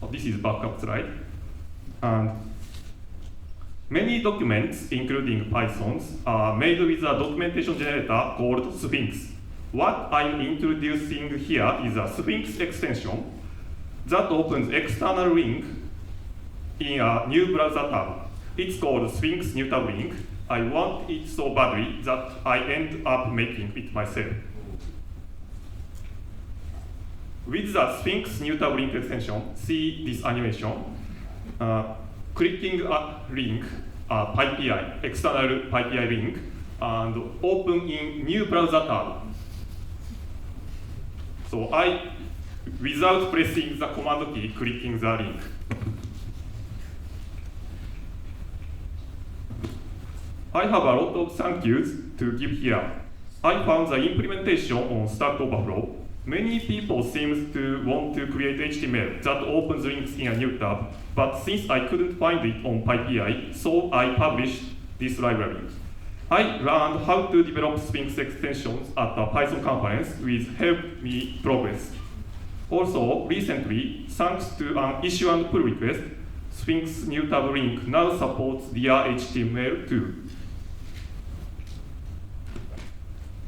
This is backup slide. And many documents, including Pythons, are made with a documentation generator called Sphinx. What I'm introducing here is a Sphinx extension that opens external link in a new browser tab. It's called Sphinx New Tab Link. I want it so badly that I end up making it myself. With the Sphinx New Tab Link extension, see this animation. Clicking a link, PyPI, external PyPI link, and open in new browser tab. So without pressing the command key, clicking the link. I have a lot of thank yous to give here. I found the implementation on Stack Overflow. Many people seem to want to create HTML that opens links in a new tab, but since I couldn't find it on PyPI, so I published this library. I learned how to develop Sphinx extensions at a Python conference, which helped me progress. Also, recently, thanks to an issue and pull request, Sphinx New Tab Link now supports Dear HTML too.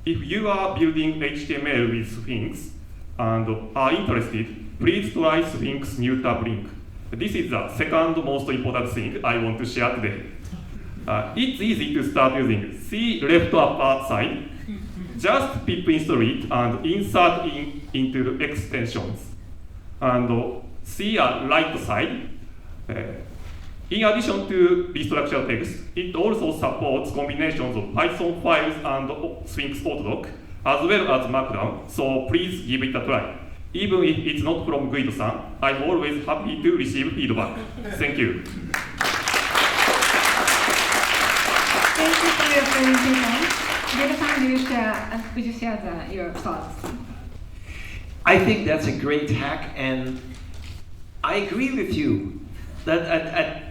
If you are building HTML with Sphinx and are interested, please try Sphinx New Tab Link. This is the second most important thing I want to share today. It's easy to start using. See left upper side. Just pip install it and insert into the extensions. And see right side. In addition to restructured text, it also supports combinations of Python files and Sphinx Autodoc, as well as Markdown, so please give it a try. Even if it's not from Guido-san, I'm always happy to receive feedback. Thank you. Thank you for your presentation. Guido-san, would you share your thoughts? I think that's a great hack, and I agree with you that at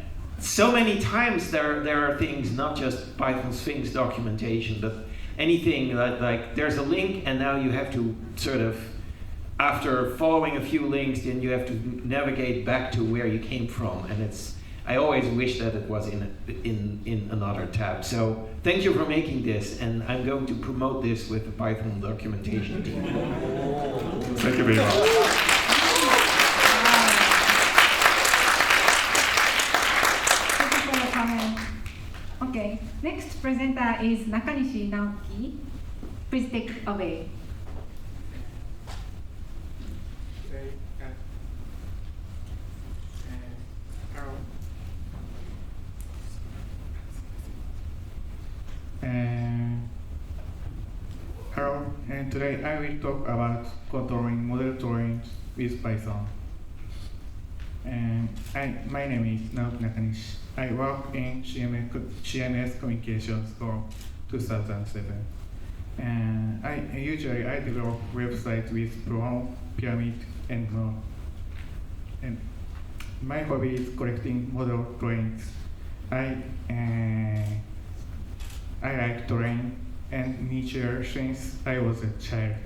so many times there are things, not just Python Sphinx documentation, but anything that, like there's a link and now you have to sort of, after following a few links, then you have to navigate back to where you came from, and I always wish that it was in another tab. So thank you for making this, and I'm going to promote this with the Python documentation team. Thank you very much. Okay, next presenter is Nakanishi Naoki. Please take it away. Hello, and today I will talk about controlling model trains with Python. And my name is Naoki Nakanishi. I work in CMS Communications from 2007. I develop websites with promo, pyramid, and more. And my hobby is collecting model drawings. I like drawing and nature since I was a child.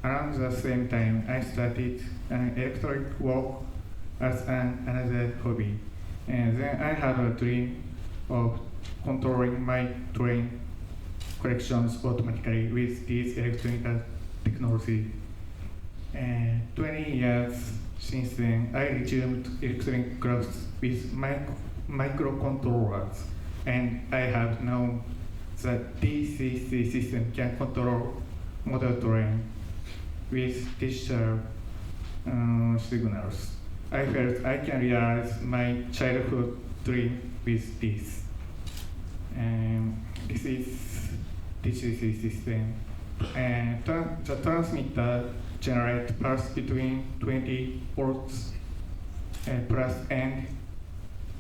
Around the same time, I started electronic work as another hobby. And then I had a dream of controlling my drawing collections automatically with this electronic technology. 20 years since then, I resumed electronic crafts with microcontrollers, and I have known that DCC system can control model drawing with digital signals. I felt I can realize my childhood dream with this. This is DCC system. And the transmitter generates pulse between 20 volts plus and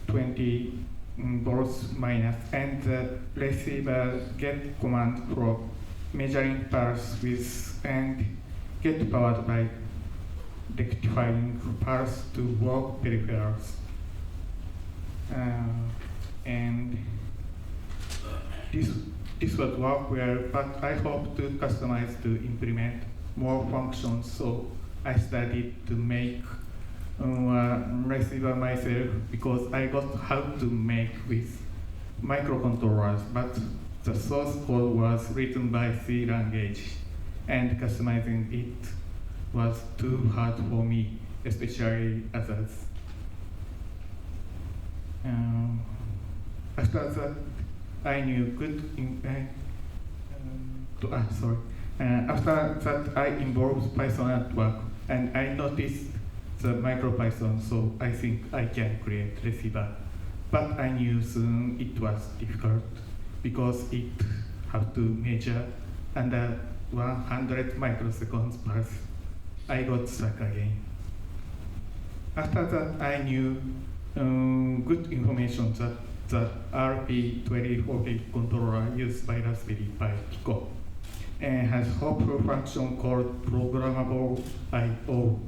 20 volts minus, and the receiver get command from measuring pulse with and get powered by rectifying pulse to work peripherals. And this would work well, but I hope to customize to implement more functions, so I started to make receiver myself because I got how to make with microcontrollers, but the source code was written by C language, and customizing it was too hard for me, especially others. After that, I knew after that, I involved Python at work, and I noticed the MicroPython, so I think I can create receiver. But I knew soon it was difficult because it had to measure under 100 microseconds pulse. I got stuck again. After that, I knew good information that the RP24 controller used by Raspberry Pi PyCon and has hopeful function called programmable I/O.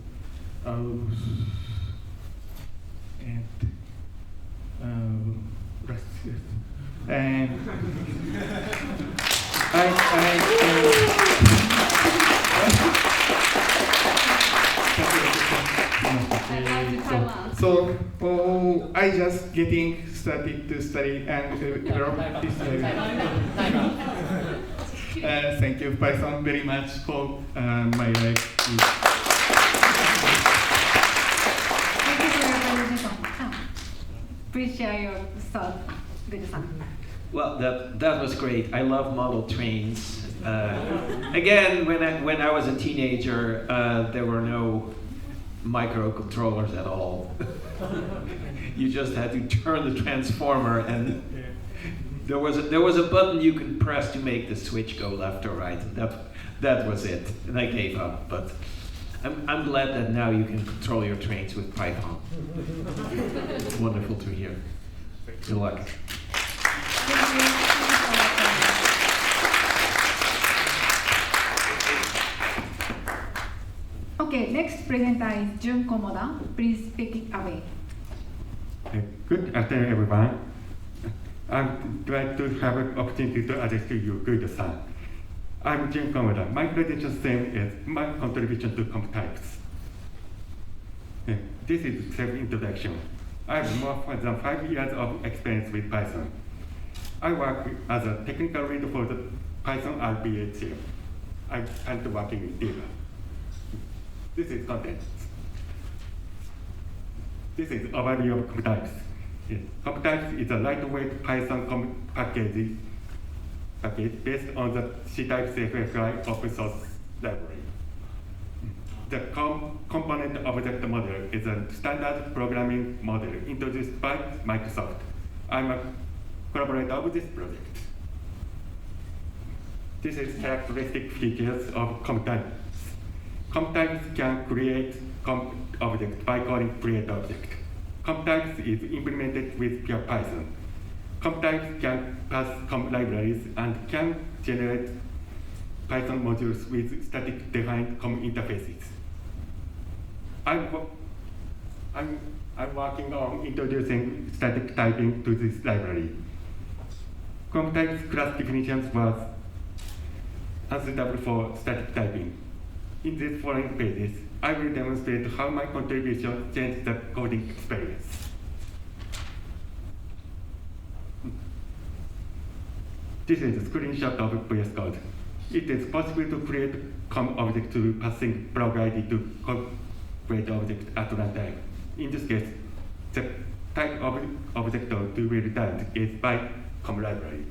And so I just getting started to study and develop this. Thank you, Python, very much for my life. Thank you for your presentation. Please share your thoughts, Guido-san. Well, that was great. I love model trains. Again, when I was a teenager, there were no microcontrollers at all. You just had to turn the transformer, and there was a button you could press to make the switch go left or right. That was it, and I gave up. But I'm glad that now you can control your trains with Python. It's wonderful to hear. Good luck. Okay, next presenter is Jun Komoda. Please take it away. Good afternoon, everyone. I'm glad to have an opportunity to address to you, Guido-san. I'm Jun Komoda. My presentation theme is my contribution to comp types. This is self-introduction. I have more than 5 years of experience with Python. I work as a technical lead for the Python RPHL. I'm currently working with Diva. This is content. This is overview of comp types. Comp types is a lightweight Python package based on the C-type CFFI open source library. The component object model is a standard programming model introduced by Microsoft. I'm a collaborator of this project. This is characteristic features of comp types. Comp types can create comp object by calling create object. Comp types is implemented with pure Python. Comp types can pass comp libraries and can generate Python modules with static defined COM interfaces. I'm working on introducing static typing to this library. COM types class definitions was unsuitable for static typing. In these following pages, I will demonstrate how my contribution changed the coding experience. This is a screenshot of VS Code. It is possible to create COM object through passing blog ID to create object at runtime. In this case, the type of object to be returned is by COM library.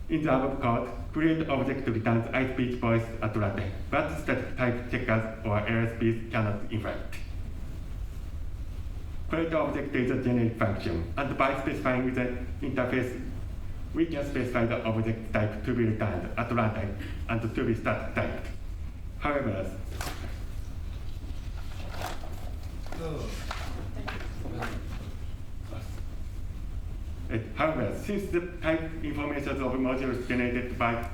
In the above code, create object returns iSpeech voice at runtime, but static type checkers or LSPs cannot infect. Create object is a generic function, and by specifying the interface, we can specify the object type to be returned at runtime and to be static typed. However, since the type information of modules generated by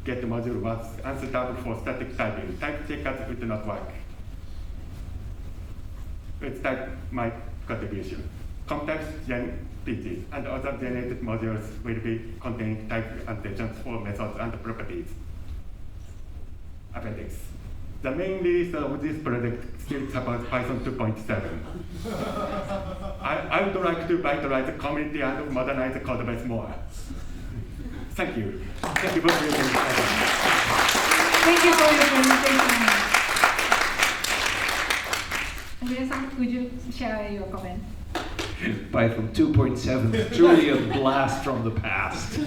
get module was unsuitable for static typing, type checkers would not work. Let's type my contribution. COM types gen pieces and other generated modules will be containing type annotations for methods and properties. Appendix. The main release of this project still supports Python 2.7. I would like to vitalize the community and modernize the code base more. Thank you. Thank you for your attention. Thank you for your presentation. Guido-san, could you share your comment? Python 2.7 is truly a blast from the past.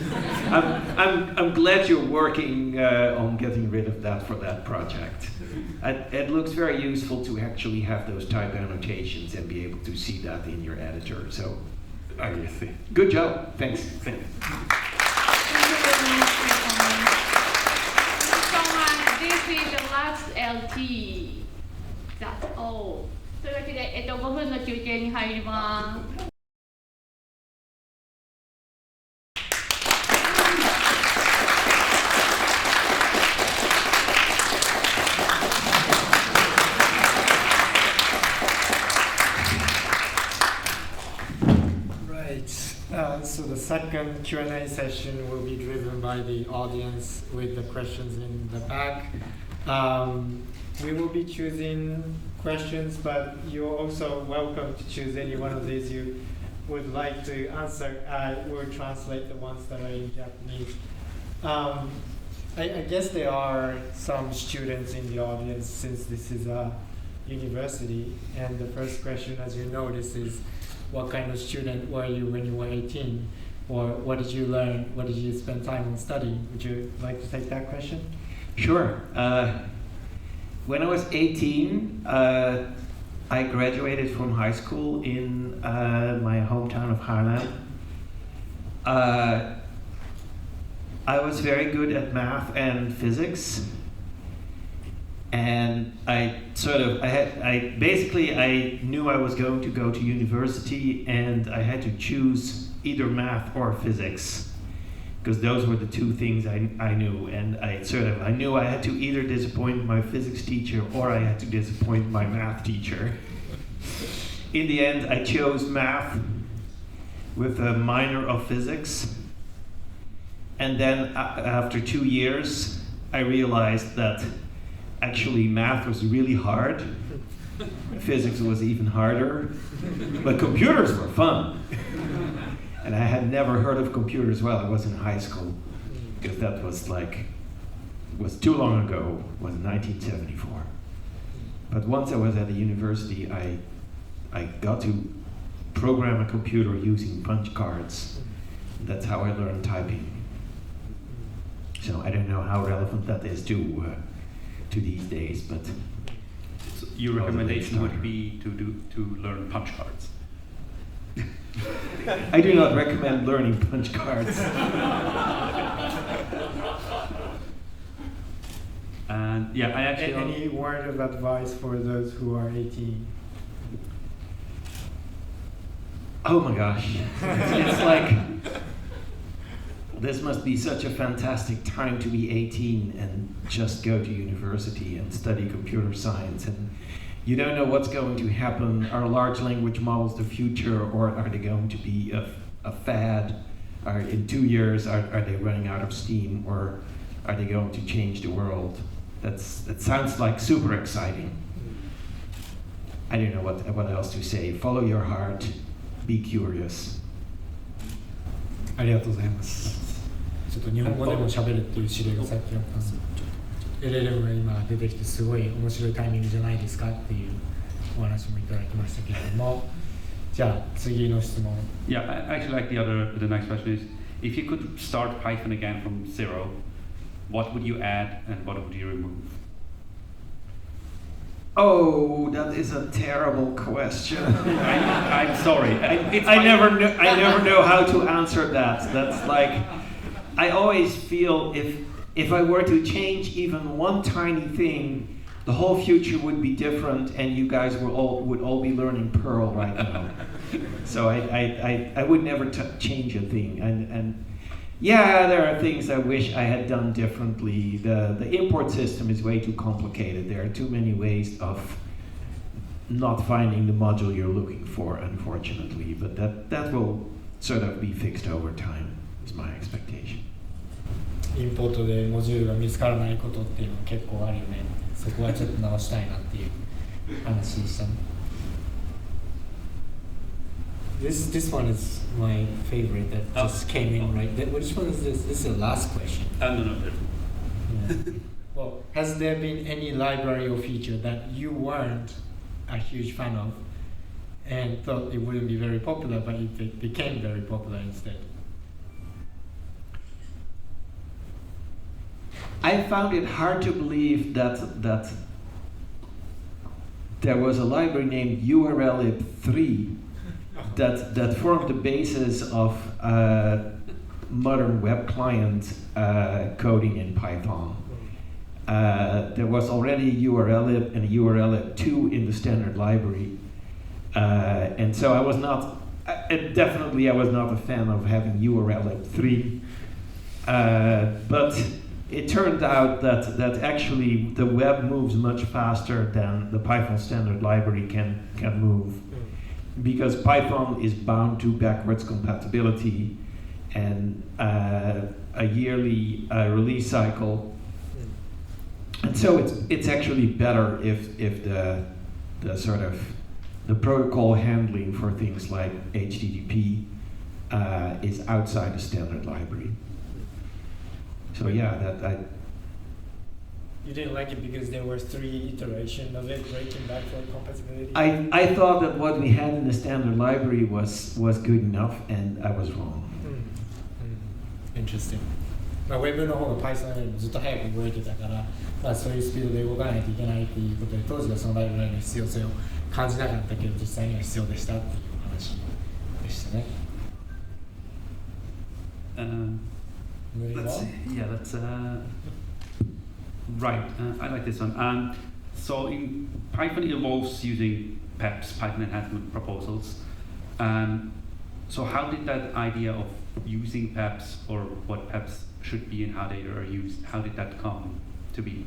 I'm glad you're working on getting rid of that for that project. It looks very useful to actually have those type annotations and be able to see that in your editor. So, good job. Thanks. Thank you very much for your comment. So this is the last LT. That's all. というわけで、5分の休憩に入ります。So the second Q&A session will be driven by the audience with the questions in the back. We will be choosing questions, but you're also welcome to choose any one of these you would like to answer. I will translate the ones that are in Japanese. I guess there are some students in the audience since this is a university. And the first question, as you notice, is what kind of student were you when you were 18? Or what did you learn? What did you spend time on studying? Would you like to take that question? Sure. When I was 18, I graduated from high school in my hometown of Hanan. I was very good at math and physics, and I knew I was going to go to university, and I had to choose either math or physics, because those were the two things I knew, and I knew I had to either disappoint my physics teacher or I had to disappoint my math teacher. In the end, I chose math with a minor of physics, and then after 2 years, I realized that actually math was really hard, physics was even harder, but computers were fun. And I had never heard of computers while I was in high school, because that was too long ago, it was 1974. But once I was at the university, I got to program a computer using punch cards. That's how I learned typing. So I don't know how relevant that is to these days, but so your recommendation would be to learn punch cards. I do not recommend learning punch cards. And yeah, I actually. Any word of advice for those who are 18? Oh my gosh. It's like, this must be such a fantastic time to be 18 and just go to university and study computer science. And you don't know what's going to happen. Are large language models the future, or are they going to be a fad? Are in 2 years, are they running out of steam, or are they going to change the world? That sounds like super exciting. I don't know what else to say. Follow your heart, be curious. ありがとうございます。ちょっと日本語でも喋るっていう指令がさっきあったんですけど、LLM が今出てきてすごい面白いタイミングじゃないですかっていうお話もいただきましたけれども、じゃあ次の質問。Yeah, I actually like the next question is, if you could start Python again from zero, what would you add and what would you remove? Oh, that is a terrible question. I'm sorry. I never know how to answer that. That's like, I always feel if I were to change even one tiny thing, the whole future would be different, and you guys would all be learning Perl right now. So I would never change a thing. And yeah, there are things I wish I had done differently. The import system is way too complicated. There are too many ways of not finding the module you're looking for, unfortunately. But that will sort of be fixed over time, is my expectation. インポートでモジュールが見つからないことっていうのは結構あるよね。そこはちょっと直したいなっていう話でしたね。This one is my favorite that just came in right there. Which one is this? This is the last question. No. Yeah. Well, has there been any library or feature that you weren't a huge fan of and thought it wouldn't be very popular, but it became very popular instead? I found it hard to believe that there was a library named URLib3 that formed the basis of modern web client coding in Python. There was already a URLib and a URLib2 in the standard library, and so I was not a fan of having URLib3, but it turned out that actually the web moves much faster than the Python standard library can move, because Python is bound to backwards compatibility and a yearly release cycle, and so it's actually better if the sort of the protocol handling for things like HTTP is outside the standard library. So yeah, You didn't like it because there were 3 iterations of it breaking backward compatibility? I thought that what we had in the standard library was good enough, and I was wrong. Interesting. ウェブの方が Python よりもずっと早く動いてたから、そういうスピードで動かないといけないということで、当時はそのライブラリの必要性を感じなかったけど、実際には必要でしたっていう話でしたね。Let's see. Yeah, that's right. I like this one. So in Python, it involves using PEPs, Python enhancement proposals. So how did that idea of using PEPs, or what PEPs should be and how they are used, how did that come to be?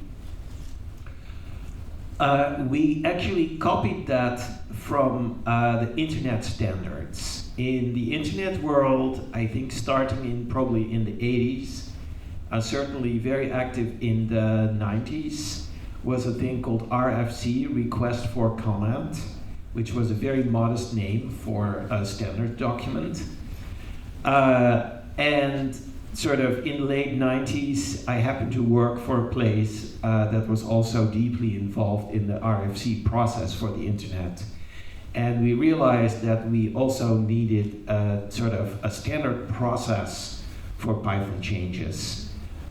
We actually copied that from the internet standards. In the internet world, I think starting probably in the 80s, certainly very active in the 90s, was a thing called RFC, Request for Comment, which was a very modest name for a standard document. And sort of in the late 90s, I happened to work for a place that was also deeply involved in the RFC process for the internet. And we realized that we also needed sort of a standard process for Python changes.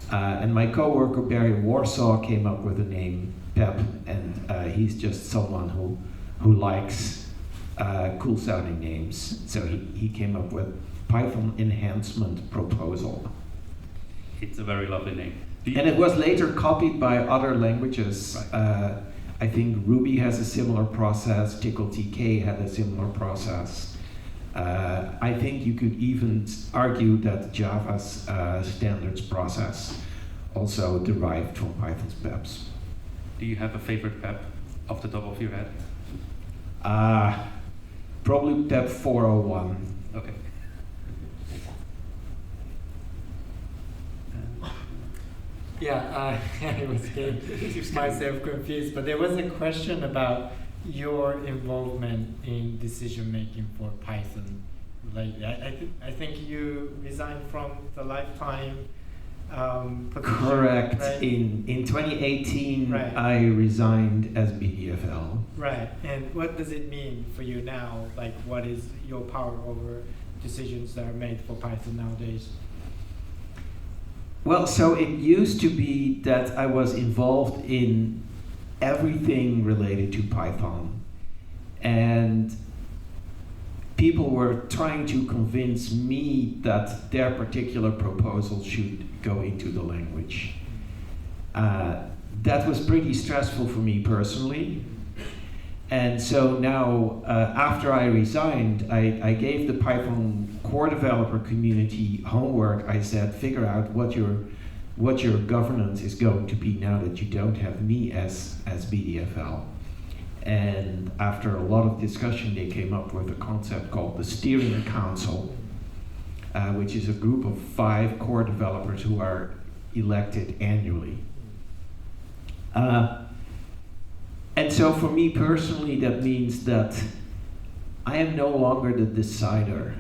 And my coworker Barry Warsaw came up with the name PEP, and he's just someone who likes cool sounding names. So he came up with Python enhancement proposal. It's a very lovely name. And it was later copied by other languages. Right. I think Ruby has a similar process, TickleTK had a similar process. I think you could even argue that Java's standards process also derived from Python's PEPs. Do you have a favorite PEP off the top of your head? Probably PEP 401. Okay. Yeah, I was getting myself confused, but there was a question about your involvement in decision making for Python. Like, I think you resigned from the lifetime position, Correct. right? In 2018, Right. I resigned as BDFL. Right, and what does it mean for you now? Like, what is your power over decisions that are made for Python nowadays? Well, so it used to be that I was involved in everything related to Python, and people were trying to convince me that their particular proposal should go into the language. That was pretty stressful for me personally. And so now, after I resigned, I gave the Python core developer community homework. I said, figure out what your governance is going to be now that you don't have me as BDFL. And after a lot of discussion, they came up with a concept called the Steering Council, which is a group of 5 core developers who are elected annually. And so for me personally, that means that I am no longer the decider.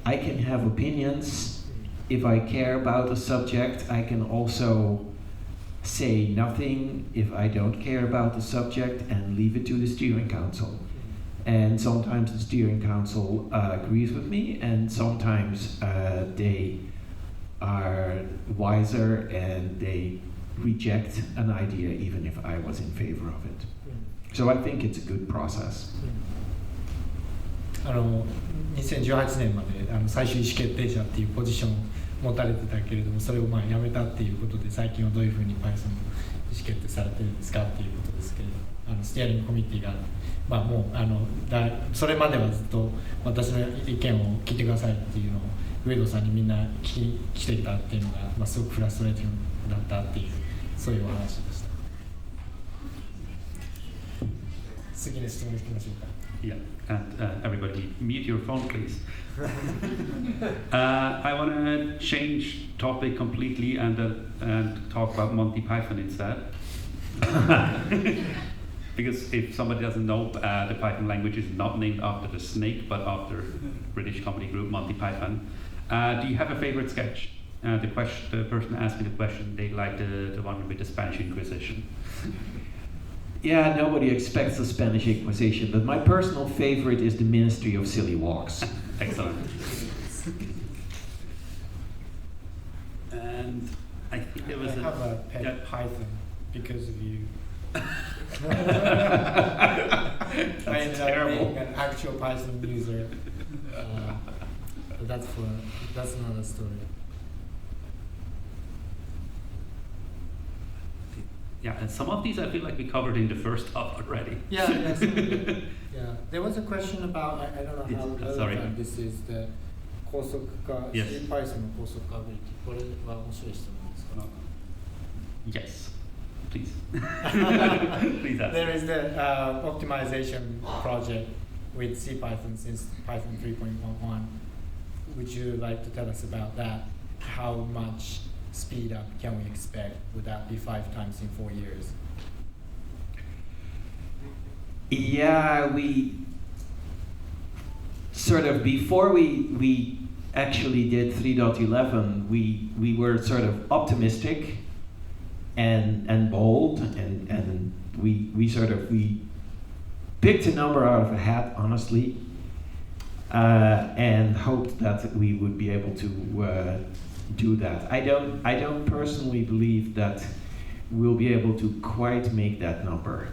I can have opinions. If I care about a subject, I can also say nothing if I don't care about the subject and leave it to the steering council. And sometimes the steering council agrees with me, and sometimes they are wiser and they reject an idea even if I was in favor of it. So I think it's a good process. 2018年まで最終意思決定者っていうポジションを持たれてたけれども、それを辞めたっていうことで、最近はどういうふうに Python の意思決定されてるんですかっていうことですけれども、ステアリングコミッティが、もうそれまではずっと私の意見を聞いてくださいっていうのを上戸さんにみんな聞きてきたっていうのが、すごくフラストレーティングだったっていう、そういうお話でした。次の質問に行きましょうか。Yeah, and everybody mute your phone, please. I want to change topic completely and talk about Monty Python instead. Because if somebody doesn't know, the Python language is not named after the snake, but after British comedy group Monty Python. Do you have a favorite sketch? The person asking the question, they like the one with the Spanish Inquisition. Yeah, nobody expects the Spanish Inquisition, but my personal favorite is the Ministry of Silly Walks. Excellent. And I think there was I have a pet Python because of you. That's I ended up being an actual Python user. But that's another story. Yeah, and some of these I feel like we covered in the first talk already. Yeah, yes. Yeah. There was a question about, I don't know how relevant this is, the 高速化、Yes. Python の高速化アビリティ。これは面白い質問ですか？ Yes, please. Please ask. There is the optimization project with CPython since Python 3.11. Would you like to tell us about that? How much speed up can we expect? Would that be 5 times in 4 years? Yeah, we sort of, before we actually did 3.11, we were sort of optimistic and bold, and we picked a number out of a hat, honestly, and hoped that we would be able to do that. I don't personally believe that we'll be able to quite make that number.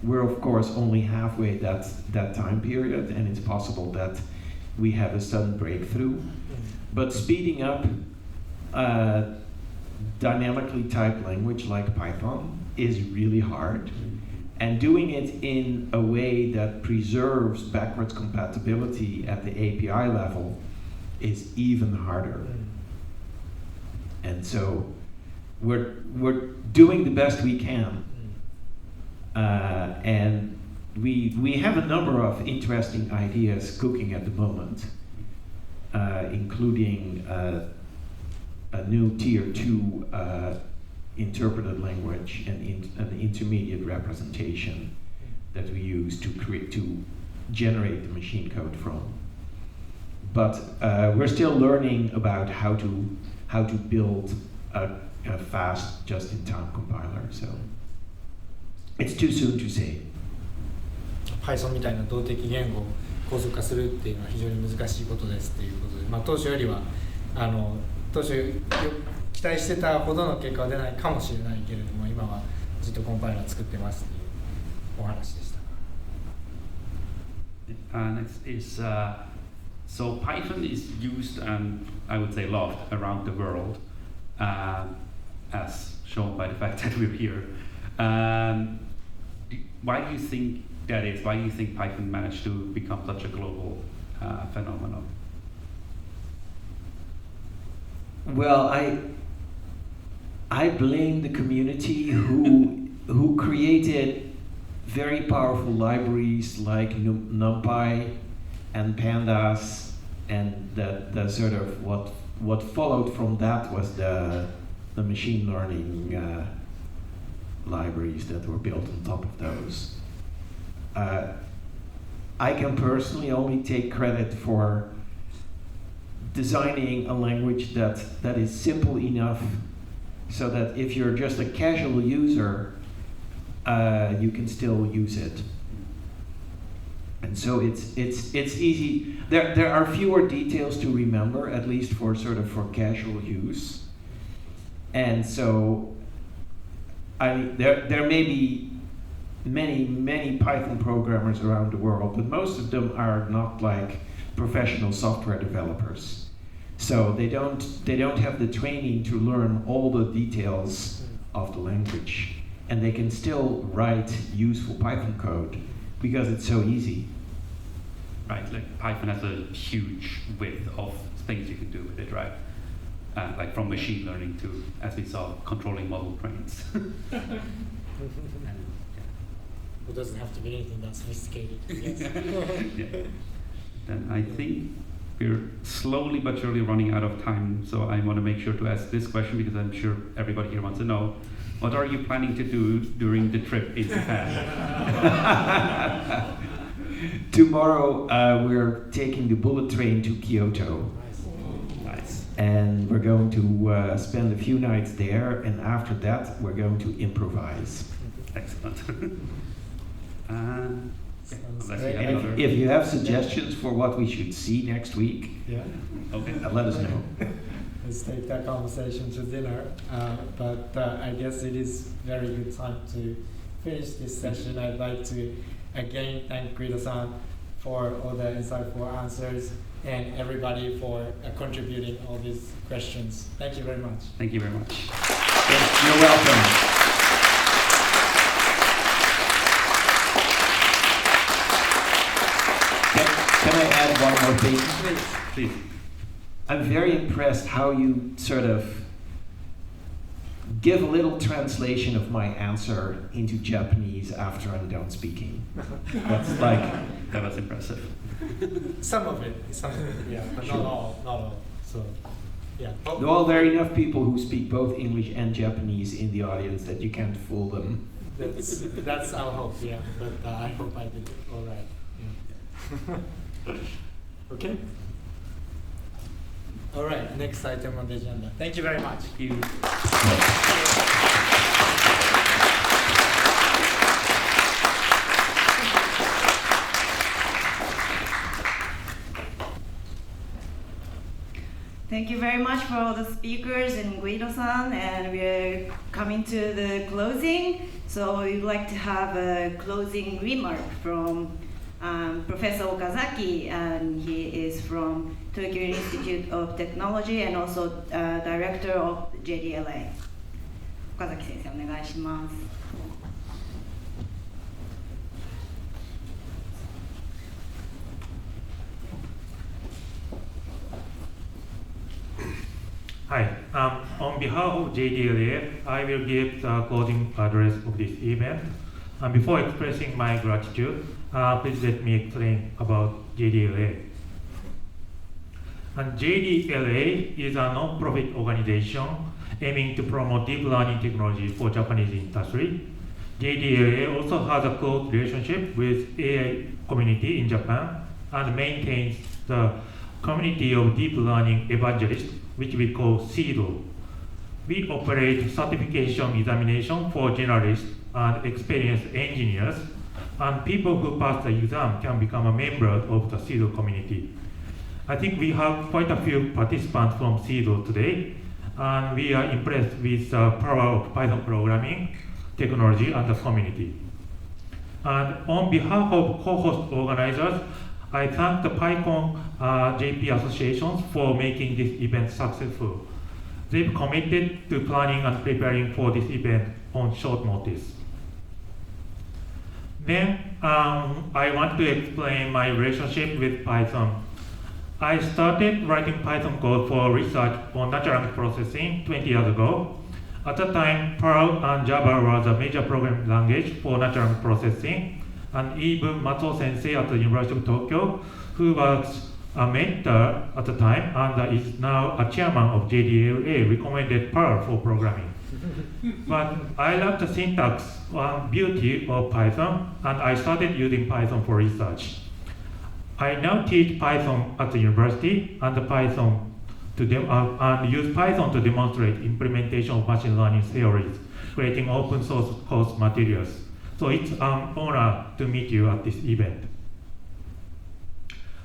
We're of course only halfway that time period, and it's possible that we have a sudden breakthrough. But speeding up dynamically typed language like Python is really hard, And doing it in a way that preserves backwards compatibility at the API level is even harder. And so we're doing the best we can. And we have a number of interesting ideas cooking at the moment, including a new tier 2 interpreted language and an intermediate representation that we use to generate the machine code from. But we're still learning about how to build a fast just-in-time compiler. So it's too soon to say. Python みたいな動的言語を高速化するっていうのは非常に難しいことですっていうことで、当初よりは当初期待してたほどの結果は出ないかもしれないけれども、今はずっとコンパイラー作ってますっていうお話でした。Next is so Python is used and I would say loved around the world, as shown by the fact that we're here. Why do you think that is? Why do you think Python managed to become such a global phenomenon? Well, I blame the community who created very powerful libraries like NumPy and Pandas, and the sort of what followed from that was the machine learning libraries that were built on top of those. I can personally only take credit for designing a language that is simple enough so that if you're just a casual user, you can still use it. And so it's easy. There are fewer details to remember, at least for casual use. And so there may be many Python programmers around the world, but most of them are not like professional software developers. So they don't have the training to learn all the details of the language, and they can still write useful Python code because it's so easy. Right, like Python has a huge width of things you can do with it, right? Like from machine learning to, as we saw, controlling model trains. It doesn't have to be anything that sophisticated. Yes. Yeah. Then I think we're slowly but surely running out of time, so I want to make sure to ask this question because I'm sure everybody here wants to know. What are you planning to do during the trip in Japan? Tomorrow we're taking the bullet train to Kyoto. Nice. And we're going to spend a few nights there, and after that we're going to improvise. Excellent. If you have suggestions for what we should see next week, okay, let us know. Let's take that conversation to dinner. But I guess it is very good time to finish this session. I'd like to again thank Guido-san for all the insightful answers and everybody for contributing all these questions. Thank you very much. Thank you very much. You're welcome. Can I add one more thing? Please. I'm very impressed how you sort of give a little translation of my answer into Japanese after I'm done speaking. That's like... That was impressive. Some of it, yeah, but Sure. not all. So, yeah. Well, there are enough people who speak both English and Japanese in the audience that you can't fool them. That's our hope, yeah. But I hope I did it all right. Yeah. Okay. All right, next item on the agenda. Thank you very much. Thank you. Thank you very much for all the speakers and Guido-san, and we're coming to the closing. So we'd like to have a closing remark from Professor Okazaki, and he is from Tokyo Institute of Technology and also Director of JDLA. 岡崎先生お願いします。Hi. On behalf of JDLA, I will give the closing address of this event. Before expressing my gratitude, please let me explain about JDLA. And JDLA is a non-profit organization aiming to promote deep learning technology for Japanese industry. JDLA also has a close relationship with AI community in Japan and maintains the community of deep learning evangelists, which we call CEDO. We operate certification examination for generalists and experienced engineers, and people who pass the exam can become a member of the CEDO community. I think we have quite a few participants from CEDO today, and we are impressed with the power of Python programming, technology, and the community. And on behalf of co-host organizers, I thank the PyCon JP associations for making this event successful. They've committed to planning and preparing for this event on short notice. Then I want to explain my relationship with Python. I started writing Python code for research on natural language processing 20 years ago. At the time, Perl and Java were the major programming language for natural language processing. And even Matsuo Sensei at the University of Tokyo, who was a mentor at the time and is now a chairman of JDLA, recommended Perl for programming. But I love the syntax and beauty of Python, and I started using Python for research. I now teach Python at the university and use Python to demonstrate implementation of machine learning theories, creating open source course materials. So it's an honor to meet you at this event.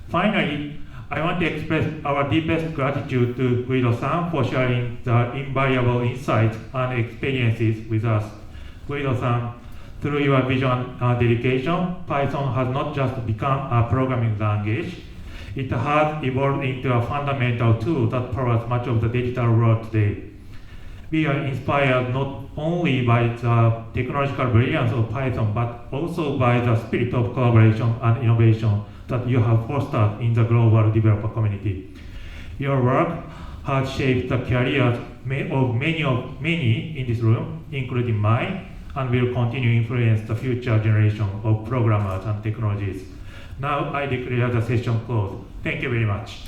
Finally, I want to express our deepest gratitude to Guido-san for sharing the invaluable insights and experiences with us. Guido-san, through your vision and dedication, Python has not just become a programming language, it has evolved into a fundamental tool that powers much of the digital world today. We are inspired not only by the technological brilliance of Python, but also by the spirit of collaboration and innovation that you have fostered in the global developer community. Your work has shaped the careers of many in this room, including mine, and will continue to influence the future generation of programmers and technologies. Now I declare the session closed. Thank you very much.